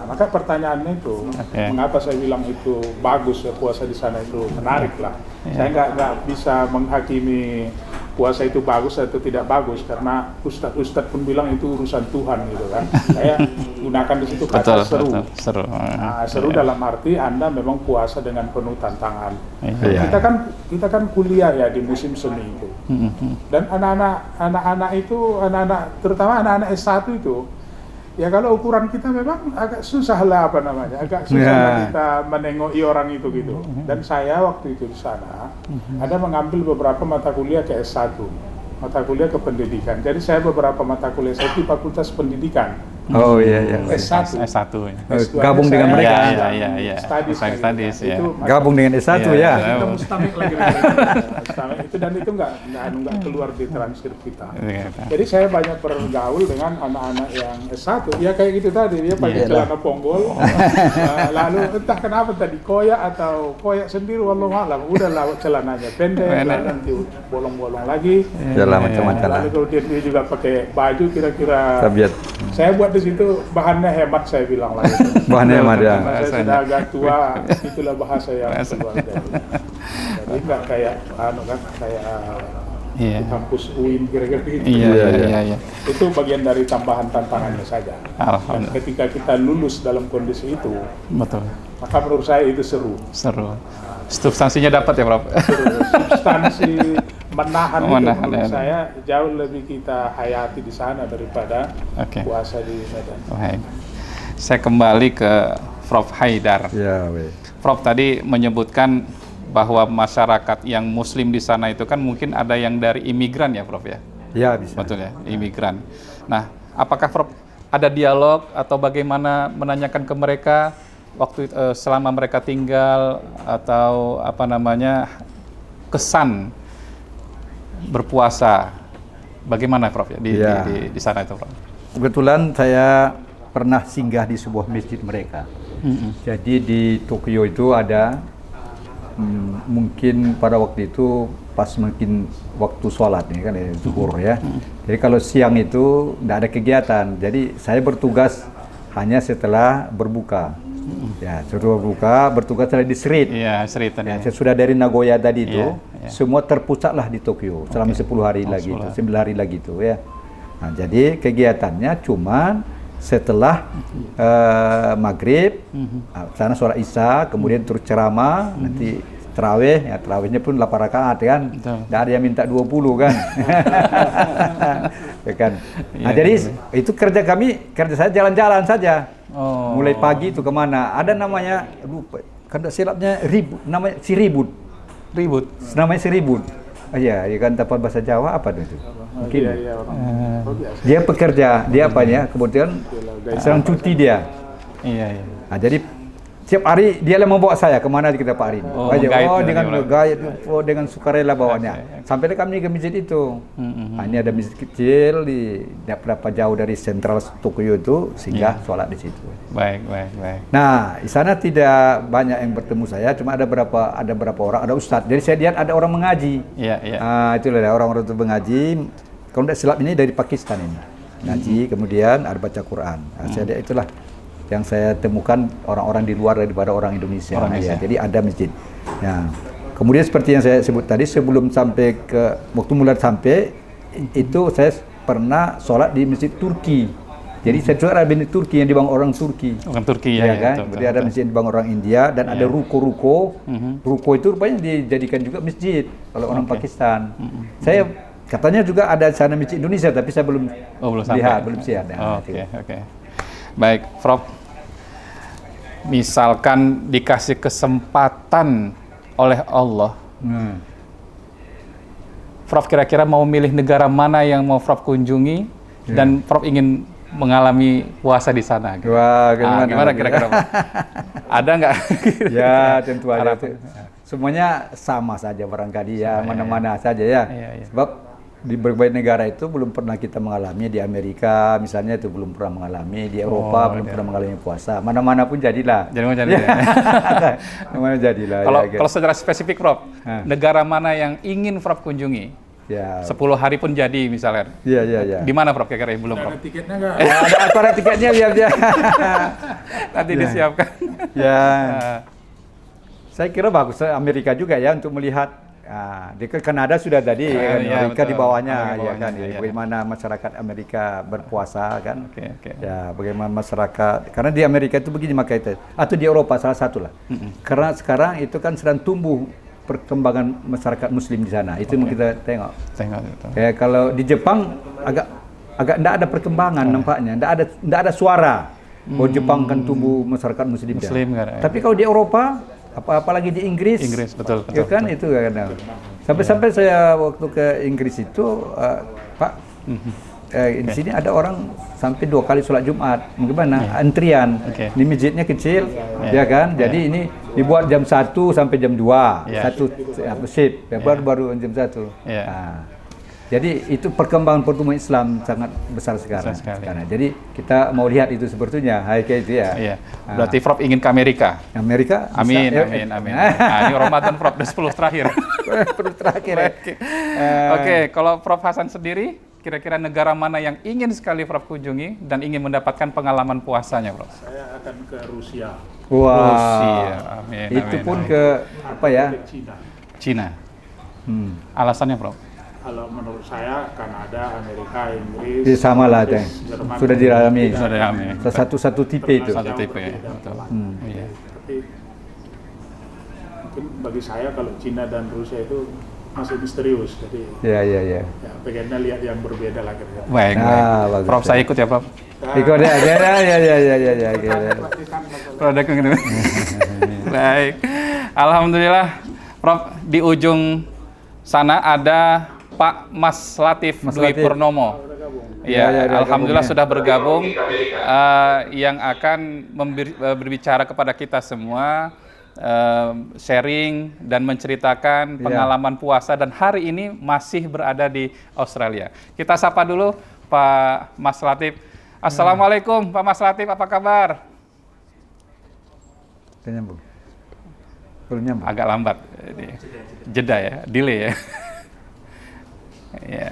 Nah, maka pertanyaannya itu, mengapa saya bilang itu bagus ya puasa di sana itu menarik lah. Saya nggak bisa menghakimi puasa itu bagus atau tidak bagus karena ustadz pun bilang itu urusan Tuhan gitu kan. Saya gunakan di situ kata seru. Nah, seru dalam arti Anda memang puasa dengan penuh tantangan. Kita kan kuliah ya di musim semi itu. Dan anak-anak itu terutama anak-anak S1 itu ya kalau ukuran kita memang agak susah lah agak susah lah kita menengoki orang itu gitu. Dan saya waktu itu di sana ada mengambil beberapa mata kuliah ke S1, mata kuliah ke pendidikan. Jadi saya beberapa mata kuliah saya di Fakultas Pendidikan. Oh iya. S1. Gabung dengan mereka. Iya. Studies ya. Gabung dengan S1 ya. Kita mustamik lagi. Itu dan itu nggak keluar di transkrip kita. Jadi saya banyak bergaul dengan anak-anak yang S1. Ya kayak gitu tadi, dia pakai celana ponggol. Lalu entah kenapa tadi koyak sendiri, wallahu alam. Udahlah celananya pendek, nanti bolong-bolong lagi. Macam-macam. Lalu kemudian dia juga pakai baju kira-kira. Tabiat. Saya buat di situ bahannya hemat, saya bilang lah. Bahannya hemat ya. Saya sudah agak tua, itulah bahasa yang keluar dari. Jadi nggak kayak di kampus UIN kira-kira gitu. Iya. Itu bagian dari tambahan tantangannya saja. Dan ketika kita lulus dalam kondisi itu, betul. Maka menurut saya itu seru. Substansinya dapat ya, Prof? Substansi menahan itu Menahan, menurut ya. saya jauh lebih kita hayati di sana daripada Oke. puasa di Medan. Baik. Saya kembali ke Prof. Haidar. Ya, weh. Prof tadi menyebutkan bahwa masyarakat yang muslim di sana itu kan mungkin ada yang dari imigran ya Prof ya? Ya, bisa. Betul ya, imigran. Nah, apakah Prof ada dialog atau bagaimana menanyakan ke mereka waktu selama mereka tinggal atau apa namanya kesan berpuasa? Bagaimana Prof ya Ya. di sana itu Prof? Kebetulan saya pernah singgah di sebuah masjid mereka. Jadi di Tokyo itu ada mungkin pada waktu itu pas mungkin waktu sholat nih kan ya, zuhur ya. Jadi kalau siang itu tidak ada kegiatan. Jadi saya bertugas hanya setelah berbuka. Ya, setelah berbuka bertugas di street. Iya, cerita Ya, nih. saya sudah dari Nagoya tadi itu, Iya. semua terpusatlah di Tokyo selama 10 hari lagi itu, 9 hari lagi itu ya. Nah, jadi kegiatannya cuman setelah maghrib, sana sholat isya, kemudian terus ceramah, nanti terawih, ya terawihnya pun 8 rakaat kan, Betul. tidak ada yang minta 20 kan. Ya kan. Nah, Iya, jadi iya. itu kerja saya jalan-jalan saja. Oh. Mulai pagi itu kemana? Ada namanya, lupa, kan silapnya ribut, namanya Siribut. Ribut. Namanya Siribut. Iya, ya kan dapat bahasa Jawa apa itu? Mungkin. Iya, orang biasa. Dia pekerja, dia apanya? Kemudian sedang cuti dia. Iya, iya. Nah, jadi setiap hari dia yang membawa saya kemana kita Pak Arin. Oh, Aja, menggait gitu dengan dia, gaya, dengan sukarela bawanya. Sampai kami ke masjid itu. Nah, ini ada masjid kecil di berapa jauh dari sentral Tokyo itu, sehingga sholat di situ. Baik, baik, baik. Nah, di sana tidak banyak yang bertemu saya, cuma ada berapa orang, ada ustadz. Jadi saya lihat ada orang mengaji. Iya, iya. Nah, itulah orang-orang itu mengaji. Kalau tidak silap ini dari Pakistan ini. Ngaji, kemudian ada baca Quran. Nah, saya lihat itulah yang saya temukan orang-orang di luar daripada orang Indonesia. Orang Ya, Indonesia. jadi ada masjid. Ya. Kemudian seperti yang saya sebut tadi, sebelum sampai ke waktu mulai sampai itu saya pernah sholat di masjid Turki. Jadi saya juga ada masjid Turki yang dibangun orang Turki. Orang Turki ya, Ya, ya, kan? betul, Kemudian ada masjid dibangun orang India dan ada ruko-ruko. Ruko itu rupanya dijadikan juga masjid kalau orang Pakistan. Saya katanya juga ada sana masjid Indonesia tapi saya belum belum sampai. lihat, belum siap. Oke, oke. Baik, Prof. Misalkan dikasih kesempatan oleh Allah, Prof kira-kira mau milih negara mana yang mau Prof kunjungi dan Prof ingin mengalami puasa di sana? Gitu. Wah, Gimana kira-kira, Prof? Ada nggak? Ya, tentu ada. Harapan. Semuanya sama saja barangkali ya, mana-mana saja ya. Iya, iya. Sebab di berbagai negara itu belum pernah kita mengalami. Di Amerika misalnya itu belum pernah mengalami, di Eropa belum pernah mengalami puasa. Mana-mana pun jadilah. Jadi mau jadi. Mana jadilah. Kalau ya, kalau secara spesifik, Prof, negara mana yang ingin Prof kunjungi? ya, 10 hari pun jadi misalnya. ya. Di mana Prof kira-kira yang belum, Prof? Ada tiketnya nggak? Ya, ada tiketnya biar dia. Nanti disiapkan. Ya. Saya kira bagus Amerika juga ya untuk melihat. Di Kanada sudah tadi, iya, Amerika betul. di bawahnya, Amerika ya kan. bawahnya, iya. Bagaimana masyarakat Amerika berpuasa kan? Oke. Ya, bagaimana masyarakat? Karena di Amerika itu begini maka itu, atau di Eropa salah satu lah. Karena sekarang itu kan sedang tumbuh perkembangan masyarakat Muslim di sana. Itu yang kita tengok. Tengok itu. Kayak kalau di Jepang agak tidak ada perkembangan nampaknya, tidak ada suara bahwa Jepang kan tumbuh masyarakat Muslim. Muslim kan, ya. Tapi kalau di Eropa, apalagi di Inggris, Betul. ya kan itu kadang. Sampai saya waktu ke Inggris itu, Pak, di sini ada orang sampai 2 kali sholat Jumat. Bagaimana? Antrian. Oke. Di masjidnya kecil, ya kan? Jadi ini dibuat jam 1 sampai jam 2. Iya. Satu shift, ya, baru jam 1. Iya. Nah, jadi itu perkembangan pertumbuhan Islam sangat besar sekarang. Besar sekali. Sekarang. Jadi kita mau lihat itu sebetulnya, kayak itu ya. Iya. Berarti Prof ingin ke Amerika. Amerika. bisa- Amin. Nah, ini Ramadan Prof, udah 10 terakhir. Perlu terakhir ya. Oke, kalau Prof Hasan sendiri, kira-kira negara mana yang ingin sekali Prof kunjungi dan ingin mendapatkan pengalaman puasanya, Prof? Saya akan ke Rusia, Wah. Rusia. Amin. Itu amin, pun amin. ke apa ya? ke Cina. Cina. Hmm. Alasannya, Prof? Kalau menurut saya Kanada, Amerika, Inggris, Ini sama lah, Inggris, Teng. Jerman, Sudah diralami. Sudah diralami. Satu tipe itu. Satu tipe ya. Betul. Iya. Tapi mungkin bagi saya kalau Cina dan Rusia itu masih misterius. Jadi Ya. ya pengennya lihat yang berbeda lah kira-kira. Baik, Bagus. Prof, saya ikut ya, Prof. Ikut ya. Produk gitu. Baik. Alhamdulillah, Prof, di ujung sana ada Pak Mas Latif Mas Dwi Latif. Purnomo. Ya, Alhamdulillah gabung, ya. sudah bergabung, yang akan berbicara kepada kita semua, sharing dan menceritakan pengalaman puasa, dan hari ini masih berada di Australia. Kita sapa dulu Pak Mas Latif. Assalamualaikum Pak Mas Latif, apa kabar? Nyambung. Belum nyambung. Agak lambat, jeda ya, delay ya. Ya.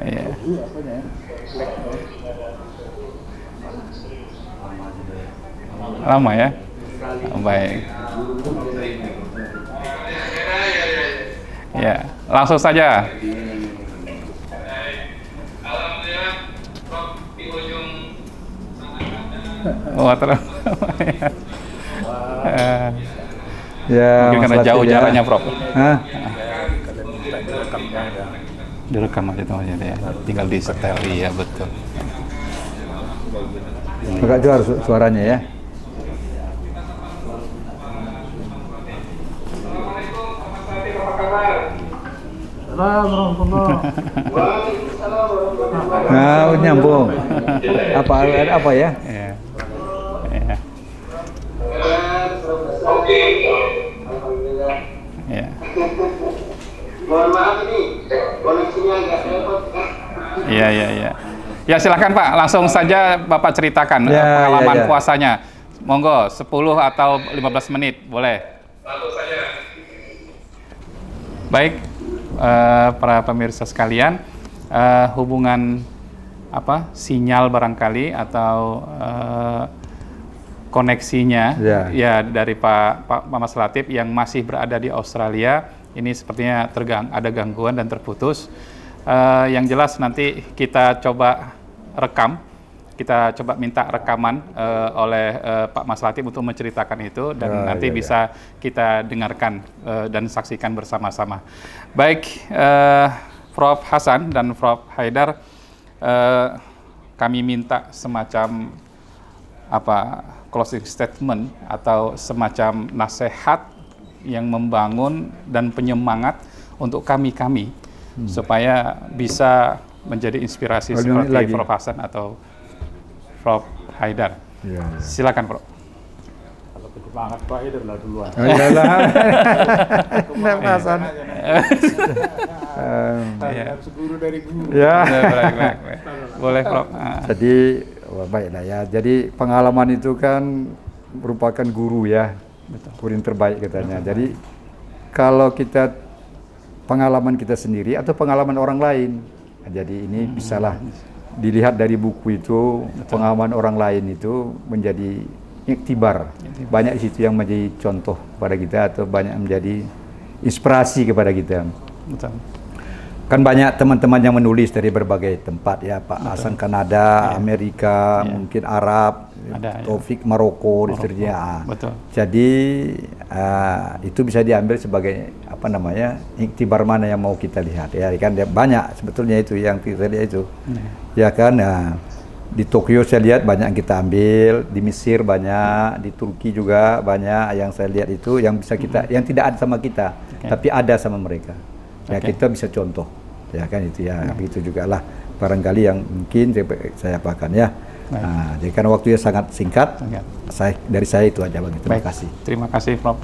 Ya. Lama ya? Baik. Ya, langsung saja. Oh, terus. Ya, Mungkin Mas karena Latif jauh ya. jaraknya, Prof. Hah? Kalian minta direkamnya ya. Direkam aja tuh aja ya. Tinggal di setel, iya betul. Agak jual suaranya ya. Nah, nyambung. Ada apa ya? Iya. Iya. Iya. Mohon maaf ini koneksinya agak repot. Iya. Ya silakan Pak, langsung saja Bapak ceritakan Ya, pengalaman ya. puasanya. Monggo, 10 atau 15 menit, boleh. Baik, para pemirsa sekalian, hubungan sinyal barangkali atau koneksinya ya dari Pak Mas Latif yang masih berada di Australia ini sepertinya ada gangguan dan terputus. Yang jelas nanti kita coba rekam, kita coba minta rekaman oleh Pak Mas Latif untuk menceritakan itu, dan nanti bisa kita dengarkan dan saksikan bersama-sama. Baik, Prof Hasan dan Prof Haidar, kami minta semacam closing statement atau semacam nasihat yang membangun dan penyemangat untuk kami supaya bisa menjadi inspirasi seperti Prof Hasan atau Prof Haidar. Ya. Silakan, Prof. Kalau penyemangat Pak Haidar lah duluan. Oh, iyalah. Harus guru dari guru. Ya. Baik. Boleh, Prof. Jadi baiklah ya. Jadi pengalaman itu kan merupakan guru ya. Guru yang terbaik katanya. Jadi kalau kita pengalaman kita sendiri atau pengalaman orang lain, jadi ini bisalah dilihat dari buku itu. Pengalaman orang lain itu menjadi iktibar. Banyak di situ yang menjadi contoh pada kita atau banyak menjadi inspirasi kepada kita. Betul. Kan banyak teman-teman yang menulis dari berbagai tempat ya, Pak Hasan Kanada, Amerika, mungkin Arab, Taufik Maroko, dan seterusnya. Betul. Jadi itu bisa diambil sebagai iktibar mana yang mau kita lihat ya kan, banyak sebetulnya itu yang kita lihat itu. Ya kan, di Tokyo saya lihat banyak yang kita ambil, di Mesir banyak, di Turki juga banyak yang saya lihat itu yang bisa kita, yang tidak ada sama kita, tapi ada sama mereka. Ya kita bisa contoh, ya kan itu ya, begitu juga lah barangkali yang mungkin saya apakan ya. Nah, jadi kan waktunya sangat singkat. Dari saya itu aja, Bang. Terima kasih. Terima kasih, Prof.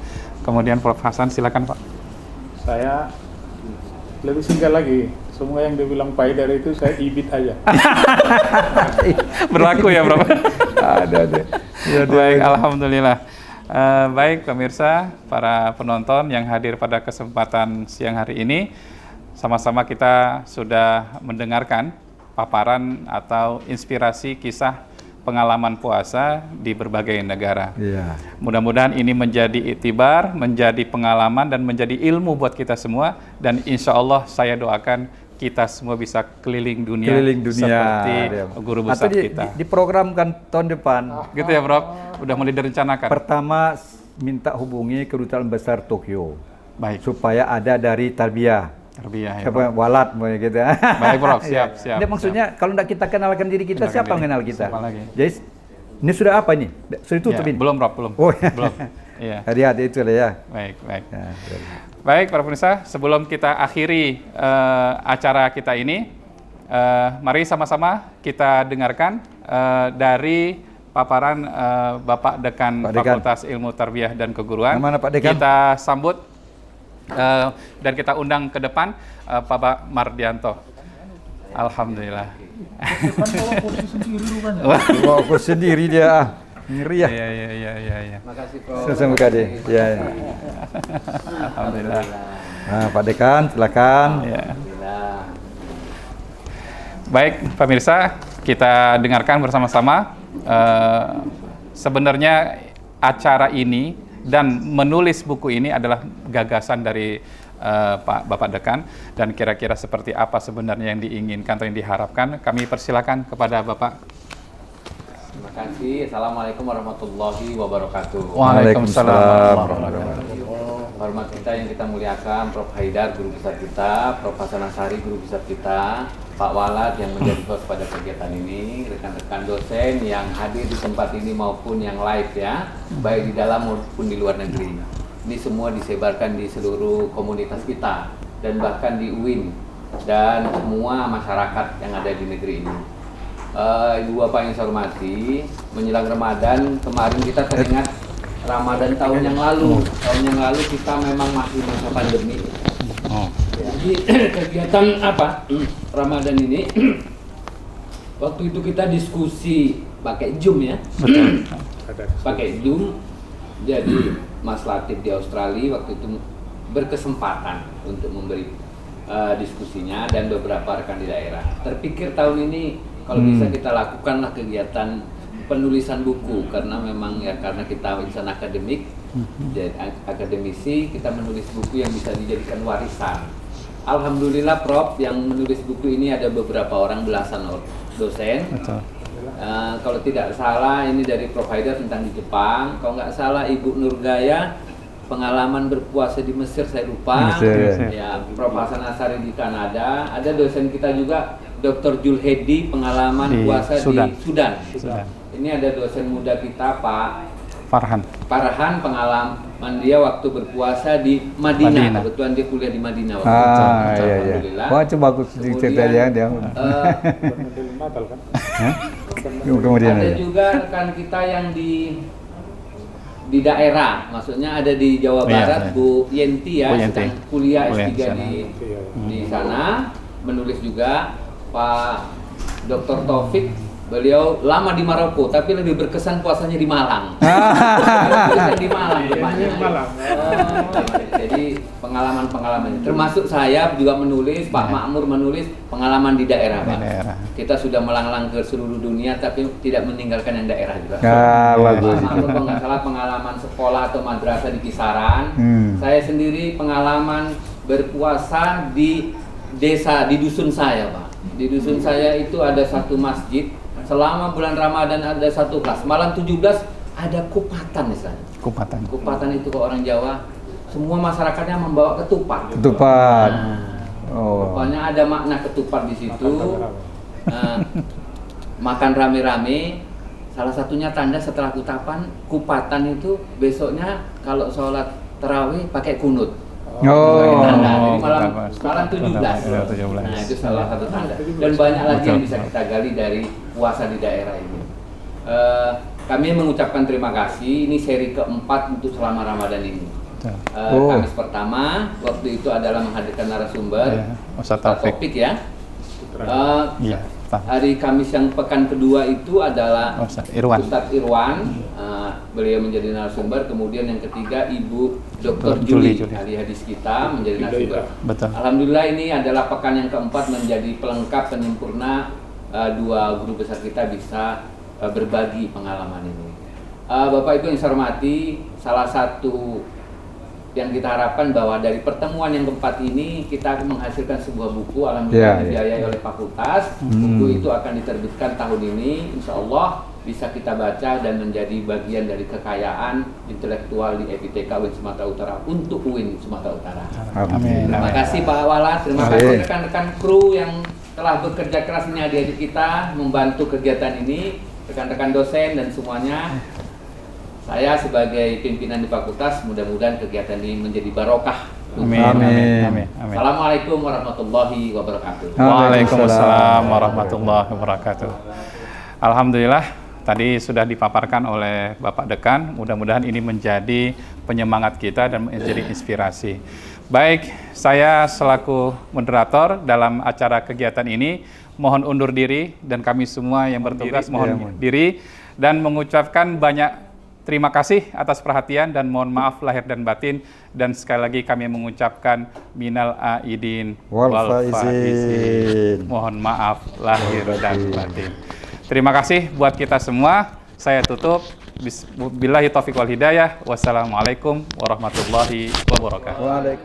Kemudian Prof Hasan, silakan, Pak. Saya lebih singkat lagi. Semua yang dibilang Pak Haidar itu saya ibit aja. Berlaku ya, Prof. Ada. Ya, baik, alhamdulillah. Baik pemirsa, para penonton yang hadir pada kesempatan siang hari ini, sama-sama kita sudah mendengarkan paparan atau inspirasi kisah pengalaman puasa di berbagai negara. Ya. Mudah-mudahan ini menjadi iktibar, menjadi pengalaman dan menjadi ilmu buat kita semua, dan insya Allah saya doakan kita semua bisa keliling dunia, seperti guru besar Atau kita. diprogramkan tahun depan. Gitu ya, Prof? Udah mulai direncanakan. Pertama minta hubungi Kedutaan Besar Tokyo Baik, supaya ada dari tarbiyah. tarbiyah ya, Siapa Prof. walat mau gitu. Baik, Prof. Siap, siap. Ini maksudnya kalau tidak kita kenalkan diri kita, Kenalkan siapa diri. yang kenal kita? Siapa lagi? Jadi ini sudah apa ini? Sudah tutup Ya, ini? belum, Prof, belum. Oh, Belum. Iya. hati-hati itu lah ya. Baik, baik. Ya, Baik, para pemirsa, sebelum kita akhiri acara kita ini, mari sama-sama kita dengarkan dari paparan Bapak Dekan Pak Dekan. Fakultas Ilmu Tarbiyah dan Keguruan. Mana Pak Dekan? Kita sambut dan kita undang ke depan Bapak Mardianto. Alhamdulillah. bawa kursi sendiri dia. Ngeri ya. Iya. Makasih Prof. Sama Kade. Ya. Alhamdulillah. Nah, Pak Dekan, silakan. Ya. Alhamdulillah. Baik, pemirsa, kita dengarkan bersama-sama. Sebenarnya acara ini dan menulis buku ini adalah gagasan dari Pak Bapak Dekan, dan kira-kira seperti apa sebenarnya yang diinginkan atau yang diharapkan. Kami persilakan kepada Bapak. Terima kasih. Assalamualaikum warahmatullahi wabarakatuh. Waalaikumsalam. Hormat kita yang kita muliakan, Prof. Haidar, guru besar kita, Prof. Hasan Asari, guru besar kita, Pak Walad yang menjadi host pada kegiatan ini, rekan-rekan dosen yang hadir di tempat ini maupun yang live ya, baik di dalam maupun di luar negeri. Ini semua disebarkan di seluruh komunitas kita dan bahkan di UIN dan semua masyarakat yang ada di negeri ini. Ibu Bapak yang saya hormati, menjelang Ramadan kemarin kita teringat Ramadan tahun yang lalu. Tahun yang lalu kita memang masih masa pandemi. Jadi kegiatan apa Ramadan ini? Waktu itu kita diskusi pakai Zoom ya. Betul. Pakai Zoom. Jadi Mas Latif di Australia waktu itu berkesempatan untuk memberi diskusinya dan beberapa rekan di daerah. Terpikir tahun ini kalau bisa kita lakukanlah kegiatan penulisan buku, karena memang ya karena kita insan akademik, jadi akademisi, kita menulis buku yang bisa dijadikan warisan. Alhamdulillah Prof, yang menulis buku ini ada beberapa orang, belasan dosen. Betul. Kalau tidak salah ini dari Prof. Haidar tentang di Jepang, kalau nggak salah Ibu Nurgaya pengalaman berpuasa di Mesir, saya lupa. Mesir. Ya, Prof. Hasan Asari di Kanada, ada dosen kita juga Dr. Julhedi pengalaman Di puasa Sudan. di Sudan. Sudan. Ini ada dosen muda kita Pak Farhan. Farhan, pengalaman dia waktu berpuasa di Madinah. Madinah. Kebetulan dia kuliah di Madinah waktu itu. Ah, iya iya. Alhamdulillah. Wah, coba bagus cerita dia. Bernadil Natal kan? Kemudian Ada juga rekan kita yang di daerah, maksudnya ada di Jawa Iya, Barat, iya. Bu Yenti ya, Bu Yenti. sedang kuliah Kuliah S3 di sana. di sana, menulis juga. Pak Dr. Taufik, beliau lama di Maroko, tapi lebih berkesan puasanya di Malang. Tulisan di Malang rupanya. Malang. Jadi pengalaman-pengalaman, termasuk saya juga menulis, Pak Makmur menulis pengalaman di daerah, Di Pak. daerah. Kita sudah melanglang ke seluruh dunia, tapi tidak meninggalkan yang daerah juga. Ah, bagus. Pak Makmur kalau nggak salah pengalaman sekolah atau madrasah di Kisaran. Saya sendiri pengalaman berpuasa di desa, di dusun saya, Pak. Di dusun saya itu ada satu masjid. Selama bulan Ramadan ada satu kelas. Malam 17 ada kupatan misalnya. Kupatan. Kupatan itu ke orang Jawa, semua masyarakatnya membawa ketupat. Ketupat. Nah, Oh. pokoknya ada makna ketupat di situ. Makan rame-rame. Salah satunya tanda setelah kupatan itu besoknya kalau sholat tarawih pakai kunut. Oh. Tanda. Jadi malam 17. Nah, itu salah satu tanda. Dan banyak lagi yang bisa kita gali dari puasa di daerah ini. Kami mengucapkan terima kasih. Ini seri keempat untuk selama Ramadan ini. Kamis pertama waktu itu adalah menghadirkan narasumber Ya, Ustaz Taufik. topik ya. Iya. Hari Kamis yang pekan kedua itu adalah Ustaz Irwan. Ustadz Irwan, beliau menjadi narasumber. Kemudian yang ketiga Ibu Dr. Juli. Juli, ahli hadis kita menjadi narasumber. Betul. Alhamdulillah ini adalah pekan yang keempat menjadi pelengkap penyempurna dua guru besar kita bisa berbagi pengalaman ini. Bapak Ibu yang saya hormati, salah satu yang kita harapkan bahwa dari pertemuan yang keempat ini kita akan menghasilkan sebuah buku, alhamdulillah dibiayai oleh fakultas. Buku itu akan diterbitkan tahun ini, insya Allah bisa kita baca dan menjadi bagian dari kekayaan intelektual di FITK UIN Sumatera Utara untuk UIN Sumatera Utara. Amin. Terima kasih Pak Walat, terima kasih rekan-rekan kru yang telah bekerja keras ini adik-adik kita membantu kegiatan ini, rekan-rekan dosen dan semuanya. Saya sebagai pimpinan di fakultas, mudah-mudahan kegiatan ini menjadi barokah. Amin. Amin. Amin. Amin. Assalamualaikum warahmatullahi wabarakatuh. Waalaikumsalam warahmatullahi wabarakatuh. Alhamdulillah, tadi sudah dipaparkan oleh Bapak Dekan. Mudah-mudahan ini menjadi penyemangat kita dan menjadi inspirasi. Baik, saya selaku moderator dalam acara kegiatan ini mohon undur diri, dan kami semua yang bertugas mohon diri dan mengucapkan banyak terima kasih atas perhatian dan mohon maaf lahir dan batin, dan sekali lagi kami mengucapkan minal aidin wal faizin. Mohon maaf lahir dan batin. Terima kasih buat kita semua. Saya tutup. Billahi taufiq wal hidayah. Wassalamualaikum warahmatullahi wabarakatuh.